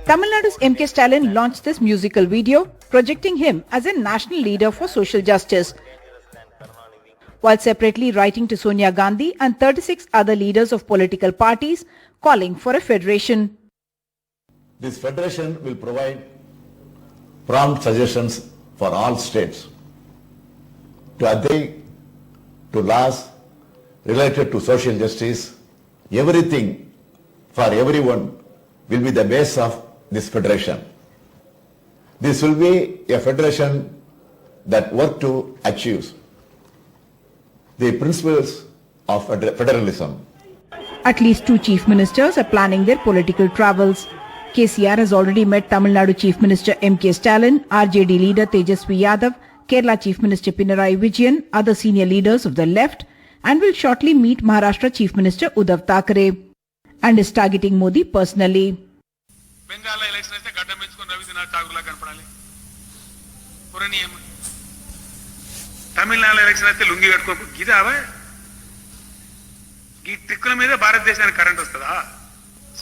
Tamil Nadu's M.K. Stalin launched this musical video projecting him as a national leader for social justice, while separately writing to Sonia Gandhi and 36 other leaders of political parties calling for a federation. This federation will provide prompt suggestions for all states to adhere to laws related to social justice. Everything for everyone will be the base of this federation. This will be a federation that work to achieve the principles of federalism. At least 2 chief ministers are planning their political travels. KCR has already met Tamil Nadu Chief Minister M.K. Stalin, RJD leader Tejasvi Yadav, Kerala Chief Minister Pinarayi Vijayan, other senior leaders of the left, and will shortly meet Maharashtra Chief Minister Uddhav Thackeray, and is targeting Modi personally. Bengal election is the Gadda Menchukon Rabindranath Tagore la kanapadali. Pura niyam. Tamil Nadu election is the lungi kattuko gida ava. Gee tikkula meeda Bharat deshaniki current vastada.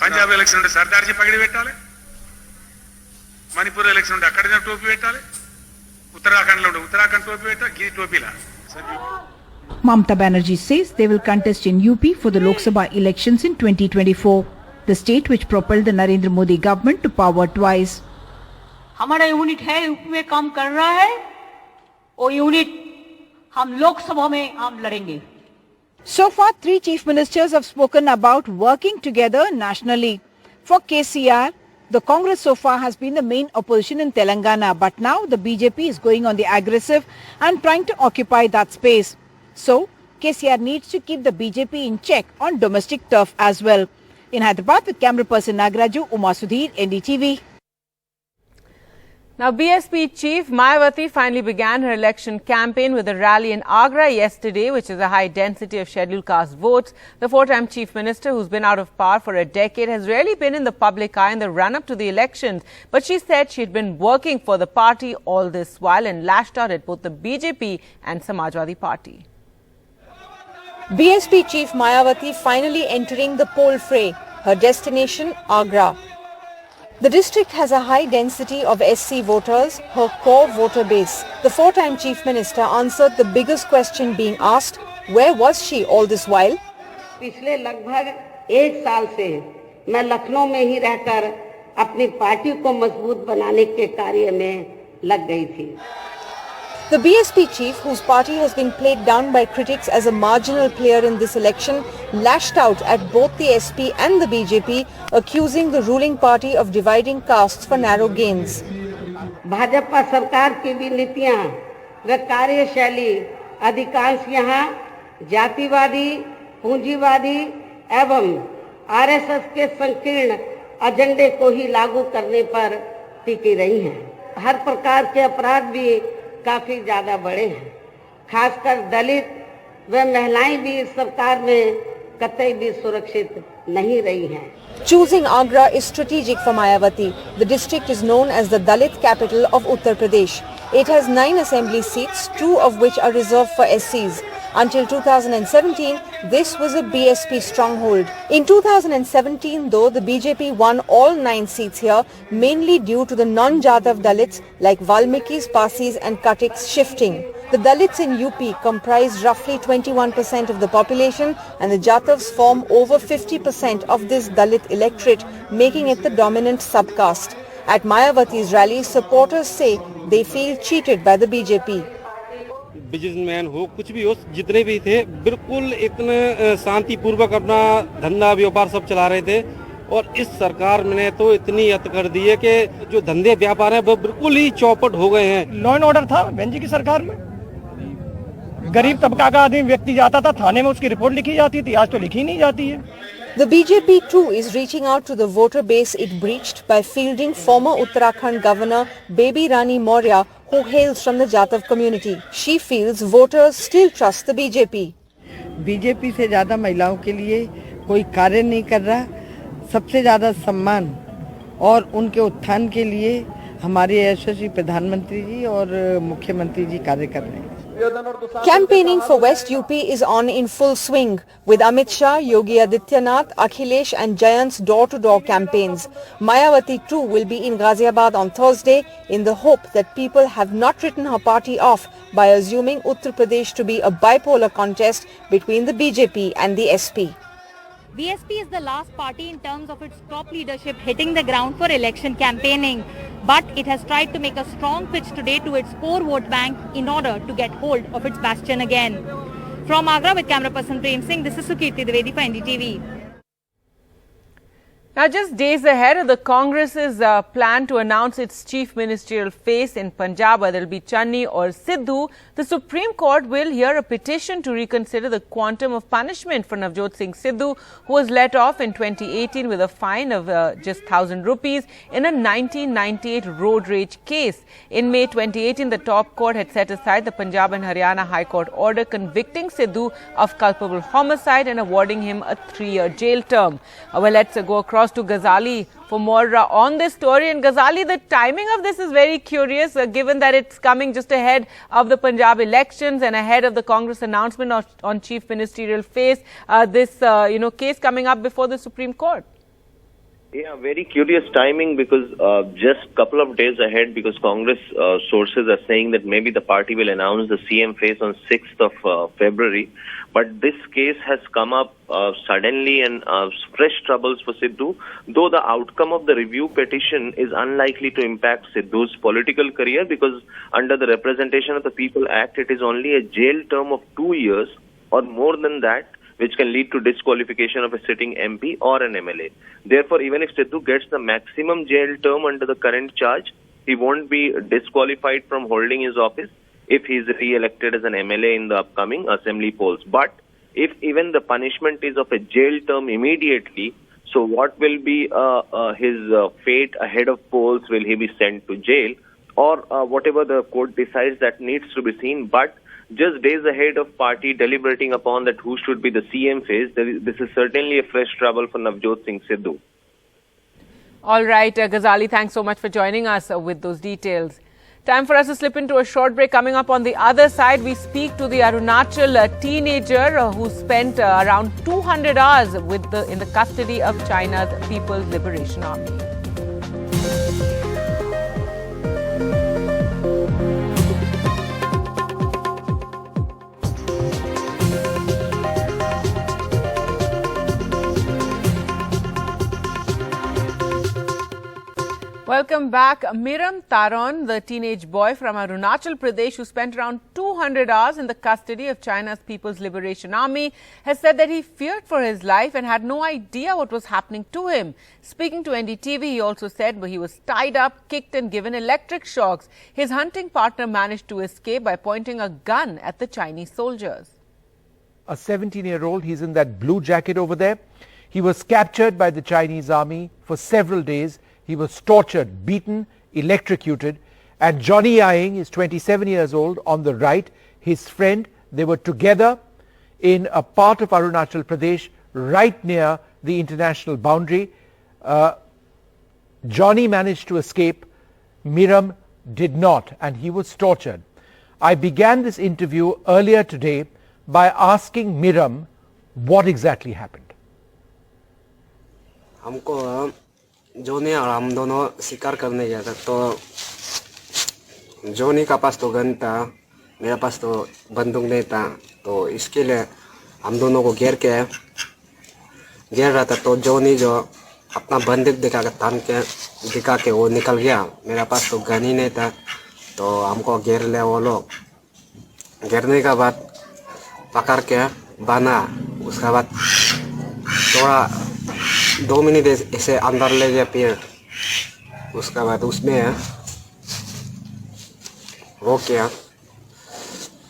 Punjab election unte Sardarji pagidi pettali. Manipur election unte akkadina topi pettali. Uttarakhand lo unte Uttarakhand topi pettali. Gee topi la. Mamata Banerjee says they will contest in UP for the Lok Sabha elections in 2024, the state which propelled the Narendra Modi government to power twice. हमारा unit है UP में काम कर रहा है, वो unit हम लोकसभा में हम लड़ेंगे. So far, 3 chief ministers have spoken about working together nationally. For KCR, the Congress so far has been the main opposition in Telangana, but now the BJP is going on the aggressive and trying to occupy that space. So, KCR needs to keep the BJP in check on domestic turf as well. In Hyderabad with camera person Nagaraju, Uma Sudhir, NDTV. Now, BSP chief Mayawati finally began her election campaign with a rally in Agra yesterday, which is a high density of scheduled caste votes. The 4-time chief minister, who's been out of power for a decade, has rarely been in the public eye in the run-up to the elections. But she said she'd been working for the party all this while and lashed out at both the BJP and Samajwadi Party. BSP chief Mayawati finally entering the poll fray. Her destination, Agra. The district has a high density of SC voters, her core voter base. The 4-time chief minister answered the biggest question being asked, where was she all this while? पिछले लगभग 1 साल से मैं लखनऊ में ही रहकर अपनी party को मजबूत बनाने के कार्य में लग गई थी. The BSP chief, whose party has been played down by critics as a marginal player in this election, lashed out at both the SP and the BJP, accusing the ruling party of dividing castes for narrow gains. Bhajpa सरकार की भी नीतियां व कार्यशैली अधिकांश यहाँ जातिवादी, पूंजीवादी एवं आरएसएस के संकीर्ण एजेंडे को ही लागू करने पर टिकी रही हैं. हर प्रकार के अपराध भी काफी ज्यादा बढ़े हैं. खासकर दलित व महिलाएं भी इस सरकार में कतई भी सुरक्षित नहीं रही हैं. Choosing Agra is strategic for Mayawati. The district is known as the Dalit capital of Uttar Pradesh. It has 9 assembly seats, 2 of which are reserved for SCs. Until 2017, this was a BSP stronghold. In 2017, though, the BJP won all 9 seats here, mainly due to the non-Jatav Dalits like Valmikis, Parsis and Katiks shifting. The Dalits in UP comprise roughly 21% of the population, and the Jatavs form over 50% of this Dalit electorate, making it the dominant subcaste. At Mayawati's rally, supporters say they feel cheated by the BJP. Businessman हो कुछ भी हो जितने भी थे बिल्कुल इतने शांतिपूर्वक अपना धंधा व्यापार सब चला रहे थे और इस सरकार ने तो इतनी हद कर दी है कि जो धंधे व्यापार हैं वो बिल्कुल ही चौपट हो गए हैं। लॉ एंड ऑर्डर था बेंजी की सरकार में, गरीब तबका का आदमी व्यक्ति जाता था थाने में, उसकी रिपोर्ट लिखी जाती थी, आज तो लिखी नहीं जाती है। The BJP too is reaching out to the voter base it breached by fielding former Uttarakhand Governor Baby Rani Maurya, who hails from the Jatav community. She feels voters still trust the BJP. BJP से ज्यादा महिलाओं के लिए कोई कार्य नहीं कर रहा, सबसे ज्यादा सम्मान और उनके उत्थान के लिए हमारे यशस्वी प्रधानमंत्री जी और मुख्यमंत्री जी कार्य कर रहे हैं। Campaigning for West UP is on in full swing, with Amit Shah, Yogi Adityanath, Akhilesh and Jayant's door-to-door campaigns. Mayawati too will be in Ghaziabad on Thursday in the hope that people have not written her party off by assuming Uttar Pradesh to be a bipolar contest between the BJP and the SP. BSP is the last party in terms of its top leadership hitting the ground for election campaigning. But it has tried to make a strong pitch today to its core vote bank in order to get hold of its bastion again. From Agra with camera person Prem Singh, this is Sukirti Dwivedi for NDTV. Now, just days ahead of the Congress's plan to announce its chief ministerial face in Punjab, whether it will be Channi or Sidhu, the Supreme Court will hear a petition to reconsider the quantum of punishment for Navjot Singh Sidhu, who was let off in 2018 with a fine of just 1,000 rupees in a 1998 road rage case. In May 2018, the top court had set aside the Punjab and Haryana High Court order convicting Sidhu of culpable homicide and awarding him a 3-year jail term. Well, let's go across to Ghazali for more on this story. And Ghazali, the timing of this is very curious, given that it's coming just ahead of the Punjab elections and ahead of the Congress announcement on chief ministerial face. This case coming up before the Supreme Court. Yeah, very curious timing because just a couple of days ahead, because Congress sources are saying that maybe the party will announce the CM face on 6th of February. But this case has come up suddenly and fresh troubles for Sidhu, though the outcome of the review petition is unlikely to impact Sidhu's political career because under the Representation of the People Act, it is only a jail term of 2 years or more than that, which can lead to disqualification of a sitting MP or an MLA. Therefore, even if Sidhu gets the maximum jail term under the current charge, he won't be disqualified from holding his office if he is re-elected as an MLA in the upcoming assembly polls. But if even the punishment is of a jail term immediately, so what will be his fate ahead of polls? Will he be sent to jail? Or whatever the court decides, that needs to be seen. But just days ahead of party deliberating upon that who should be the CM face, this is certainly a fresh trouble for Navjot Singh Sidhu. All right, Ghazali, thanks so much for joining us with those details. Time for us to slip into a short break. Coming up on the other side, we speak to the Arunachal teenager who spent around 200 hours in the custody of China's People's Liberation Army. Welcome back. Miram Taron, the teenage boy from Arunachal Pradesh who spent around 200 hours in the custody of China's People's Liberation Army, has said that he feared for his life and had no idea what was happening to him. Speaking to NDTV, he also said he was tied up, kicked and given electric shocks. His hunting partner managed to escape by pointing a gun at the Chinese soldiers. A 17-year-old, he's in that blue jacket over there. He was captured by the Chinese army for several days. He was tortured, beaten, electrocuted. And Johnny Ying is 27 years old on the right. His friend, they were together in a part of Arunachal Pradesh right near the international boundary. Johnny managed to escape. Miram did not, and he was tortured. I began this interview earlier today by asking Miram what exactly happened. हमको जोनी और हम दोनों शिकार करने गया था, तो जोनी का पास तो गन था, मेरा पास तो बंदूक नहीं था, तो इसके लिए हम दोनों को घेर रहा था। तो जोनी जो अपना बंदूक दिखा के वो निकल गया। मेरा पास तो गन ही नहीं था, तो हमको घेर ले वो लोग। घेरने के बाद पकड़ के बांधा, उसके बाद थोड़ा 2 मिनट ऐसे अंदर ले गया। फिर उसके बाद उसमें वो क्या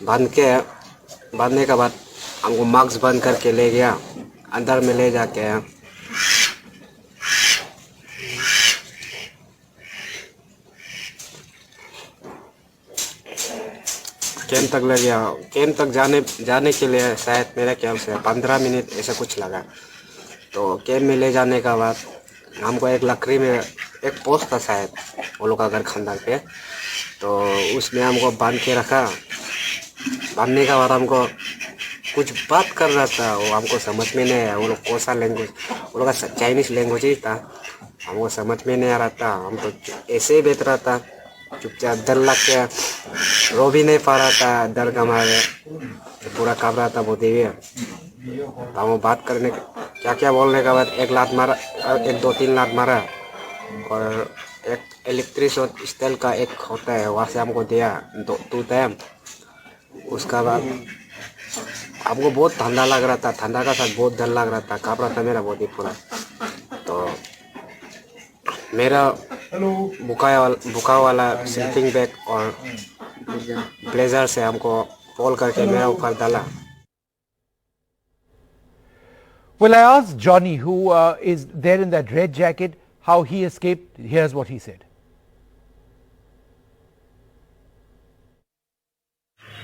बांधने के बाद हमको मास्क बंद करके ले गया। अंदर में ले जाके कैंप तक ले गया। कैंप तक जाने के लिए शायद मेरे ख्याल से 15 मिनट ऐसा कुछ लगा। तो कैंप में ले जाने के बाद हमको एक लकड़ी में एक पोस्ट था शायद वो लोग का घर खंडर पे, तो उसमें हमको बांध के रखा। बांधने के बाद हमको कुछ बात कर रहा था, वो हमको समझ में नहीं आया। वो लोग कौन सा लैंग्वेज, वो लोग का चाइनीज़ लैंग्वेज ही था, हमको समझ में नहीं आ रहा था। हम तो ऐसे ही बैठ रहा था चुपचाप, डर लग के रो भी नहीं पा रहा था, डर का मारे पूरा काँप रहा था वो देवी। हम बात करने क्या बोलने के बाद एक लात मारा, एक 2-3 लात मारा, और एक इलेक्ट्रिक स्टाइल का एक होता है वहाँ से हमको दिया 2 टाइम। उसका बाद हमको बहुत ठंडा लग रहा था, ठंडा का साथ बहुत डर लग रहा था, काँप रहा था मेरा बॉडी पूरा। तो मेरा बुका वाला स्लीपिंग बैग और ब्लेजर से हमको पोल करके मेरा ऊपर डाला। Well, I asked Johnny, who is there in that red jacket, how he escaped. Here's what he said.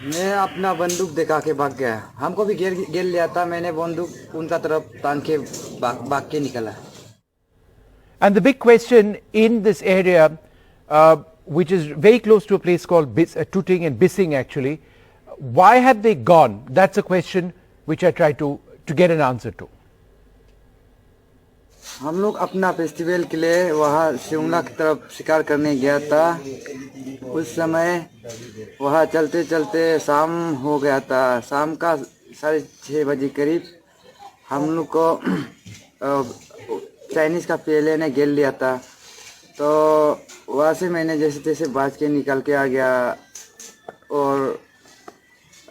मैं अपना बंदूक दिखा के भाग गया। हमको भी घेर लिया था, मैंने बंदूक उनका तरफ तान के भाग के निकला। And the big question in this area, which is very close to a place called Tooting and Bissing actually, why have they gone? That's a question which I try to get an answer to. हम लोग अपना festival के लिए वहाँ शिमला की तरफ शिकार करने गया था। उस समय वहाँ चलते चलते शाम हो गया था। शाम का 6:30 बजे करीब हम लोग को चाइनीज़ का पेले ने घेर लिया था। तो वहाँ से मैंने जैसे तैसे बच के निकल के आ गया और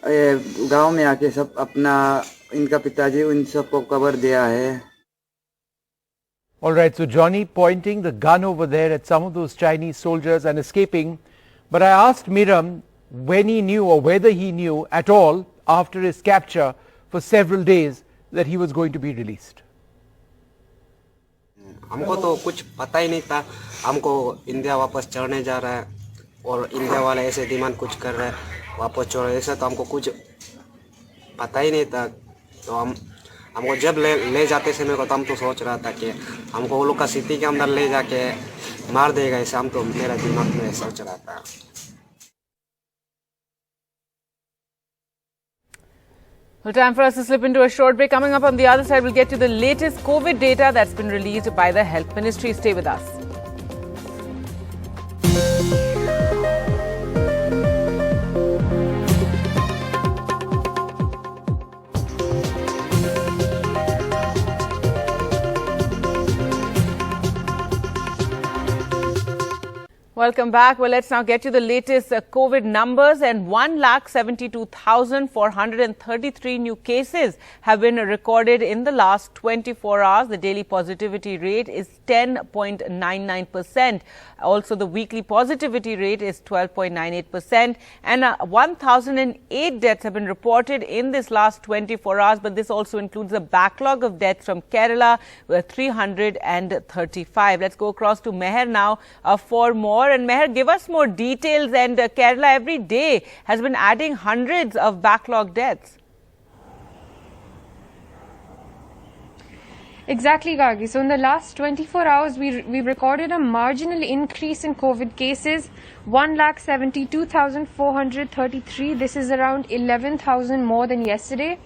गांव में आके सब अपना इनका पिताजी उन सबको कवर दिया है। All right, so Johnny pointing the gun over there at some of those Chinese soldiers and escaping. But I asked Miram when he knew or whether he knew at all after his capture for several days that he was going to be released. हमको तो कुछ पता ही नहीं था। हमको India वापस चढ़ने जा रहा है और इंडिया वाले ऐसे डिमांड कुछ कर रहे हैं वापस चढ़े, ऐसा तो हमको कुछ पता ही नहीं था। तो हमको जब ले जाते समय को तो हम तो सोच रहा था कि हमको वो लोग का सिटी के अंदर ले जाके मार देगा, ऐसे हम तो मेरा दिमाग में सोच रहा था। Well, time for us to slip into a short break. Coming up on the other side, we'll get to the latest COVID data that's been released by the Health Ministry. Stay with us. Welcome back. Well, let's now get to the latest COVID numbers, and 1,72,433 new cases have been recorded in the last 24 hours. The daily positivity rate is 10.99%. Also, the weekly positivity rate is 12.98%, and 1,008 deaths have been reported in this last 24 hours. But this also includes a backlog of deaths from Kerala, 335. Let's go across to Meher now for more. And Meher, give us more details. And Kerala every day has been adding hundreds of backlog deaths. Exactly, Gargi. So in the last 24 hours, we recorded a marginal increase in COVID cases, 1,72,433. This is around 11,000 more than yesterday.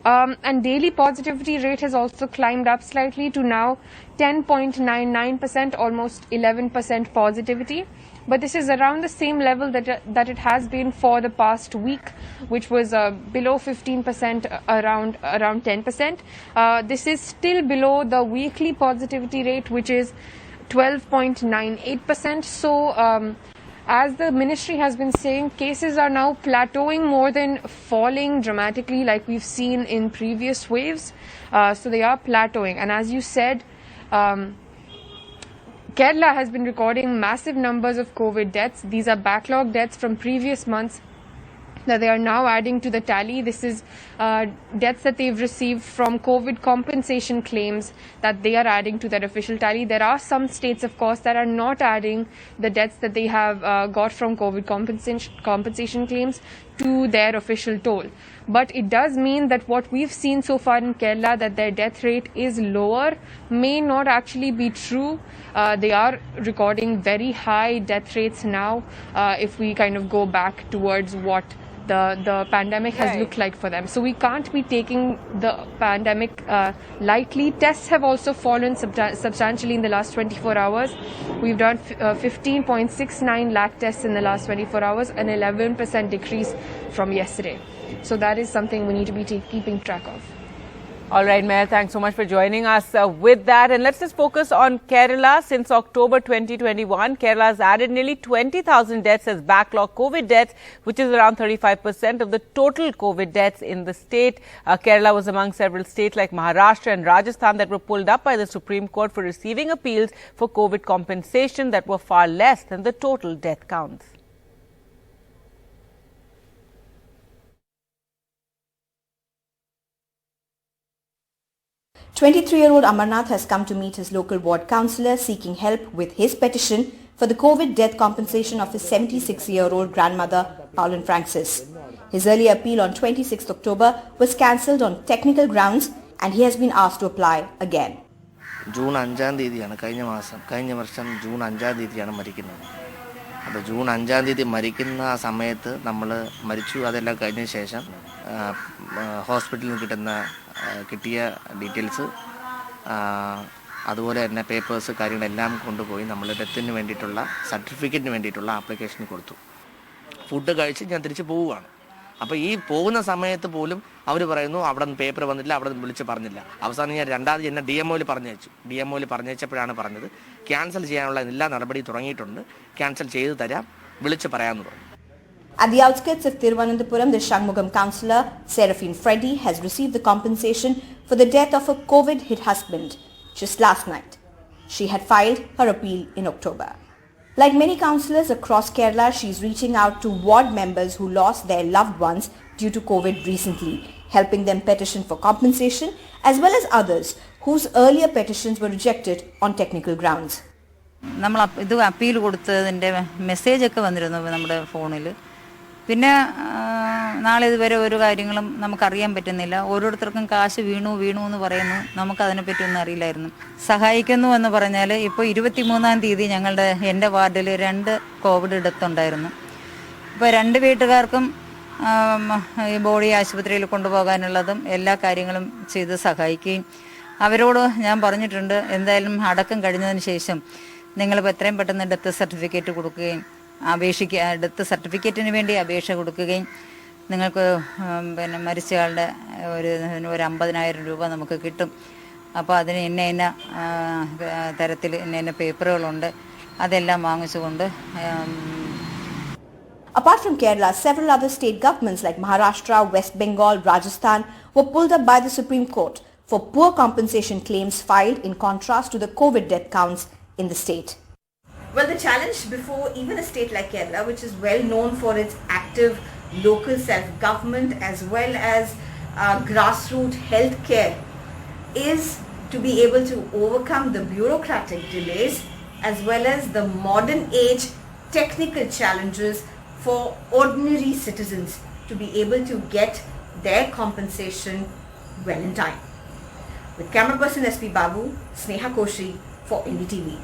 And daily positivity rate has also climbed up slightly to now 10.99%, almost 11% positivity. But this is around the same level that it has been for the past week, which was below 15%, around 10%. This is still below the weekly positivity rate, which is 12.98%. So as the ministry has been saying, cases are now plateauing more than falling dramatically like we've seen in previous waves. So they are plateauing. And as you said, Kerala has been recording massive numbers of COVID deaths. These are backlog deaths from previous months that they are now adding to the tally. This is deaths that they've received from COVID compensation claims that they are adding to that official tally. There are some states, of course, that are not adding the deaths that they have got from COVID compensation claims to their official toll. But it does mean that what we've seen so far in Kerala, that their death rate is lower, may not actually be true. They are recording very high death rates now if we kind of go back towards what the pandemic has looked like for them. So we can't be taking the pandemic lightly. Tests have also fallen substantially in the last 24 hours. We've done 15.69 lakh tests in the last 24 hours, an 11% decrease from yesterday. So that is something we need to be keeping track of. All right, Mayor, thanks so much for joining us with that. And let's just focus on Kerala. Since October 2021, Kerala has added nearly 20,000 deaths as backlog COVID deaths, which is around 35% of the total COVID deaths in the state. Kerala was among several states like Maharashtra and Rajasthan that were pulled up by the Supreme Court for receiving appeals for COVID compensation that were far less than the total death counts. "23-year-old Amarnath has come to meet his local ward councillor seeking help with his petition for the COVID death compensation of his 76-year-old grandmother, Pauline Francis. His earlier appeal on 26th October was cancelled on technical grounds and he has been asked to apply again. June 5th കഴിഞ്ഞ വർഷം June 5th മരിക്കുന്നത്. അപ്പോൾ June 5th മരിക്കുന്ന സമയത്ത് നമ്മൾ മരിച്ചു അതെല്ലാം കഴിഞ്ഞ ശേഷം ഹോസ്പിറ്റലിൽ നിന്ന് കിട്ടിയ ഡീറ്റെയിൽസ് അതുപോലെ തന്നെ പേപ്പേഴ്സ് കാര്യങ്ങളെല്ലാം കൊണ്ടുപോയി നമ്മൾ ഡെത്തിന് വേണ്ടിയിട്ടുള്ള സർട്ടിഫിക്കറ്റിന് വേണ്ടിയിട്ടുള്ള ആപ്ലിക്കേഷൻ കൊടുത്തു. ഫുഡ് കഴിച്ച് ഞാൻ തിരിച്ച് പോവുകയാണ്. അപ്പോൾ ഈ പോകുന്ന സമയത്ത് പോലും അവർ പറയുന്നു അവിടെ നിന്ന് പേപ്പർ വന്നില്ല, അവിടെ നിന്ന് വിളിച്ച് പറഞ്ഞില്ല. അവസാനം ഞാൻ രണ്ടാമത് എന്നെ DMOയിൽ പറഞ്ഞയച്ചു. DMOയിൽ പറഞ്ഞയച്ചപ്പോഴാണ് പറഞ്ഞത് ക്യാൻസൽ ചെയ്യാനുള്ള എല്ലാ നടപടി തുടങ്ങിയിട്ടുണ്ട്, ക്യാൻസൽ ചെയ്ത് തരാം, വിളിച്ച് പറയാമെന്ന് പറഞ്ഞു. At the outskirts of Thiruvananthapuram, the Shanmugam councillor, Seraphine Freddy, has received the compensation for the death of her COVID-hit husband just last night. She had filed her appeal in October. Like many councillors across Kerala, she is reaching out to ward members who lost their loved ones due to COVID recently, helping them petition for compensation as well as others whose earlier petitions were rejected on technical grounds. നമ്മൾ ഇത് appeal കൊടുത്തതിൻ്റെ മെസ്സേജൊക്കെ വന്നിരുന്നു നമ്മുടെ ഫോണിൽ. പിന്നെ നാളെ ഇതുവരെ ഒരു കാര്യങ്ങളും നമുക്കറിയാൻ പറ്റുന്നില്ല. ഓരോരുത്തർക്കും കാശ് വീണു എന്ന് പറയുന്നു. നമുക്കതിനെപ്പറ്റി ഒന്നും അറിയില്ലായിരുന്നു. സഹായിക്കുന്നു എന്ന് പറഞ്ഞാൽ ഇപ്പോൾ 23-ാം തീയതി എൻ്റെ വാർഡിൽ 2 കോവിഡ് ഡെത്തുണ്ടായിരുന്നു. ഇപ്പോൾ 2 വീട്ടുകാർക്കും ഈ ബോഡി ആശുപത്രിയിൽ കൊണ്ടുപോകാനുള്ളതും എല്ലാ കാര്യങ്ങളും ചെയ്ത് സഹായിക്കുകയും അവരോട് ഞാൻ പറഞ്ഞിട്ടുണ്ട്, എന്തായാലും അടക്കം കഴിഞ്ഞതിന് ശേഷം നിങ്ങളിപ്പോൾ എത്രയും പെട്ടെന്ന് ഡെത്ത് സർട്ടിഫിക്കറ്റ് കൊടുക്കുകയും ഡെത്ത് സർട്ടിഫിക്കറ്റിന് വേണ്ടി അപേക്ഷ കൊടുക്കുകയും നിങ്ങൾക്ക് പിന്നെ മരിച്ചയാളുടെ ഒരു 50,000 രൂപ നമുക്ക് കിട്ടും. അപ്പോൾ അതിന് ഇന്ന തരത്തിൽ ഇന്ന പേപ്പറുകളുണ്ട്, അതെല്ലാം വാങ്ങിച്ചുകൊണ്ട്. Apart from Kerala, several other state governments like Maharashtra, West Bengal, Rajasthan were pulled up by the Supreme Court for poor compensation claims filed in contrast to the COVID death counts in the state. Well, the challenge before even a state like Kerala, which is well known for its active local self-government as well as grassroots healthcare, is to be able to overcome the bureaucratic delays as well as the modern age technical challenges for ordinary citizens to be able to get their compensation well in time. With camera person SP Babu, Sneha Koshi for NDTV.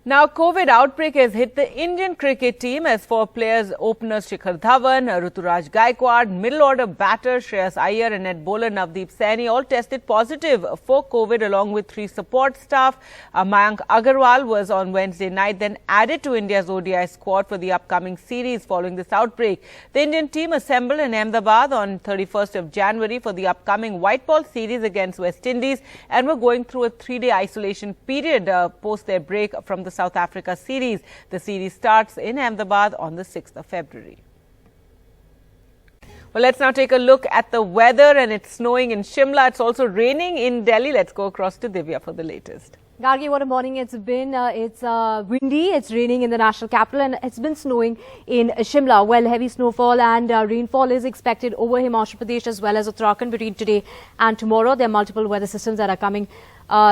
Now, COVID outbreak has hit the Indian cricket team as 4 players, openers Shikhar Dhawan, Ruturaj Gaikwad, middle order batter Shreyas Iyer and net bowler Navdeep Saini all tested positive for COVID along with 3 support staff. Mayank Agarwal was on Wednesday night then added to India's ODI squad for the upcoming series following this outbreak. The Indian team assembled in Ahmedabad on 31st of January for the upcoming white ball series against West Indies and were going through a 3-day isolation period post their break from the South Africa series. The series starts in Ahmedabad on the 6th of February. Well, let's now take a look at the weather, and it's snowing in Shimla. It's also raining in Delhi. Let's go across to Divya for the latest. Gargi, what a morning it's been. It's windy, it's raining in the national capital and it's been snowing in Shimla. Well, heavy snowfall and rainfall is expected over Himachal Pradesh as well as Uttarakhand between today and tomorrow. There are multiple weather systems that are coming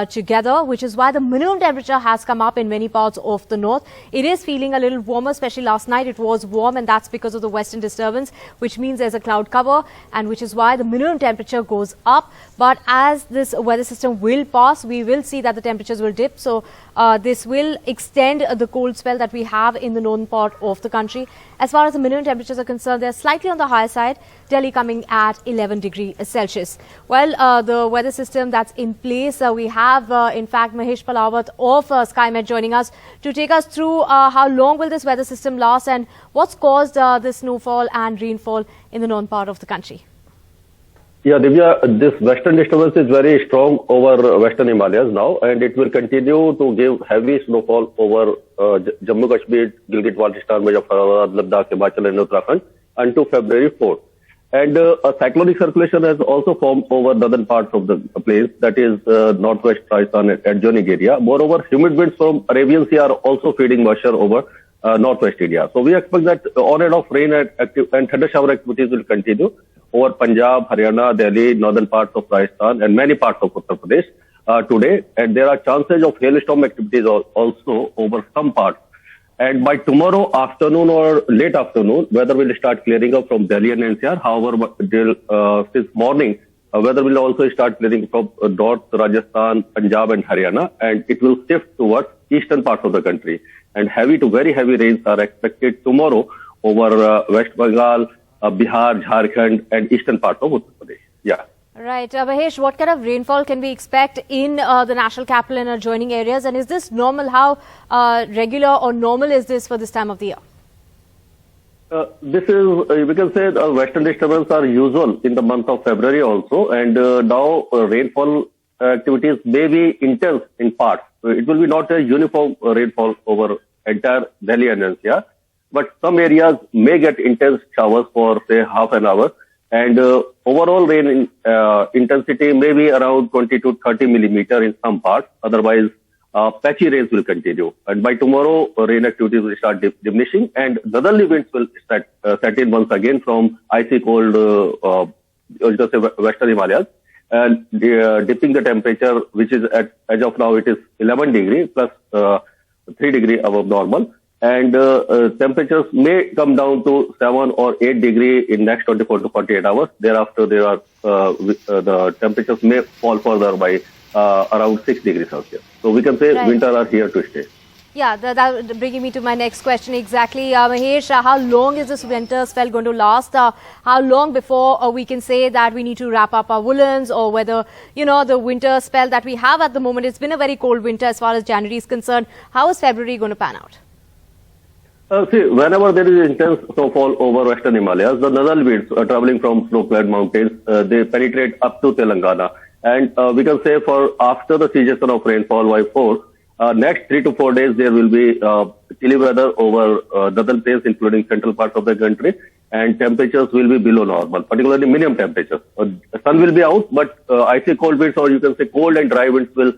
together, which is why the minimum temperature has come up in many parts of the north. It is feeling a little warmer, especially last night. It was warm and that's because of the western disturbance, which means there's a cloud cover and which is why the minimum temperature goes up. But as this weather system will pass, we will see that the temperatures will dip. So this will extend the cold spell that we have in the northern part of the country. As far as the minimum temperatures are concerned, they're slightly on the higher side. Delhi coming at 11 degrees Celsius. Well, the weather system that's in place, we have in fact Mahesh Palawat of SkyMet joining us to take us through how long will this weather system last and what's caused this snowfall and rainfall in the northern part of the country. Yeah, Divya, this western disturbance is very strong over western Himalayas now, and it will continue to give heavy snowfall over Jammu Kashmir, Gilgit-Baltistan, Muzaffarabad, Ladakh, Himachal and Uttarakhand until February 4th. And a cyclonic circulation has also formed over northern parts of the place, that is northwest Rajasthan and adjoining area. Moreover, humid winds from Arabian Sea are also feeding moisture over northwest India. So we expect that on and off rain and thunder shower activities will continue over Punjab, Haryana, Delhi, northern parts of Rajasthan and many parts of Uttar Pradesh today. And there are chances of hailstorm activities also over some parts. And by tomorrow afternoon or late afternoon, weather will start clearing up from Delhi and NCR. However, since morning, weather will also start clearing from North Rajasthan, Punjab and Haryana, and it will shift towards eastern parts of the country. And heavy to very heavy rains are expected tomorrow over West Bengal, Bihar, Jharkhand and eastern parts of Uttar Pradesh. Yeah. Right. Mahesh, what kind of rainfall can we expect in the national capital and adjoining areas? And is this normal? How regular or normal is this for this time of the year? This is, we can say, western disturbances are usual in the month of February also. And now rainfall activities may be intense in parts. It will be not a uniform rainfall over entire Delhi and NCR. But some areas may get intense showers for, say, half an hour. And overall rain intensity may be around 20 to 30 millimeter in some parts. Otherwise, patchy rains will continue. And by tomorrow, rain activities will start diminishing and northerly winds will set in once again from icy cold western Himalayas. And dipping the temperature, which is as of now, it is 11 degrees plus 3 degrees above normal. And temperatures may come down to 7 or 8 degrees in next 24 to 48 hours. Thereafter, the temperatures may fall further by around 6 degrees Celsius. So we can say winter are here to stay. Yeah, that bringing me to my next question exactly. Mahesh, how long is this winter spell going to last? How long before we can say that we need to wrap up our woolens, or whether, the winter spell that we have at the moment, it's been a very cold winter as far as January is concerned. How is February going to pan out? See, whenever there is intense snowfall over western Himalayas, the northern winds traveling from snow-clad mountains, they penetrate up to Telangana. And we can say for after the cessation of rainfall by force, next 3 to 4 days there will be chilly weather over northern plains, including central parts of the country, and temperatures will be below normal, particularly minimum temperatures. Sun will be out, but icy cold winds, or you can say cold and dry winds, will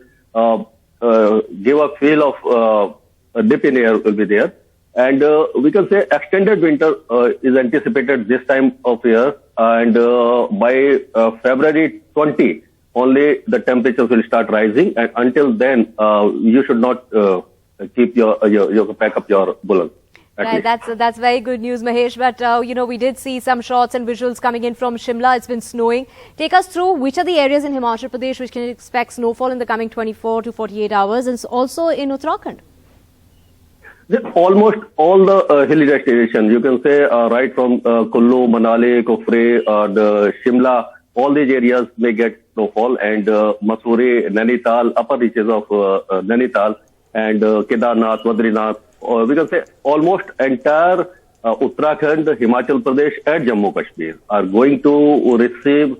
give a feel of a dip in air will be there. And we can say extended winter is anticipated this time of year, and by February 20, only the temperatures will start rising, and until then, you should not pack up your woolen. Right, that's very good news, Mahesh. But we did see some shots and visuals coming in from Shimla. It's been snowing. Take us through which are the areas in Himachal Pradesh which can expect snowfall in the coming 24 to 48 hours, and also in Uttarakhand. Almost all the hilly destinations, you can say, right from Kullu, Manali, Kufri, the Shimla, all these areas may get snowfall, and Mussoorie, Nainital, upper reaches of Nainital, and Kedarnath, Badrinath. We can say almost entire Uttarakhand, Himachal Pradesh and Jammu Kashmir are going to receive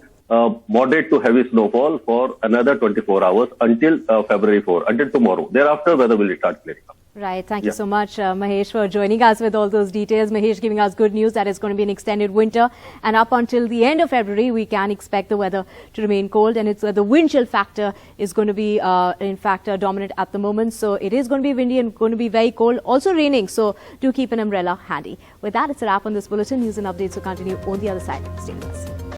moderate to heavy snowfall for another 24 hours until February 4, until tomorrow. Thereafter, weather will start clearing up. Right. Thank you so much, Mahesh, for joining us with all those details. Mahesh giving us good news that it's going to be an extended winter, and up until the end of February, we can expect the weather to remain cold, and it's the wind chill factor is going to be, in fact, dominant at the moment. So it is going to be windy and going to be very cold, also raining. So do keep an umbrella handy. With that, it's a wrap on this bulletin. News and updates will continue on the other side. Stay with us.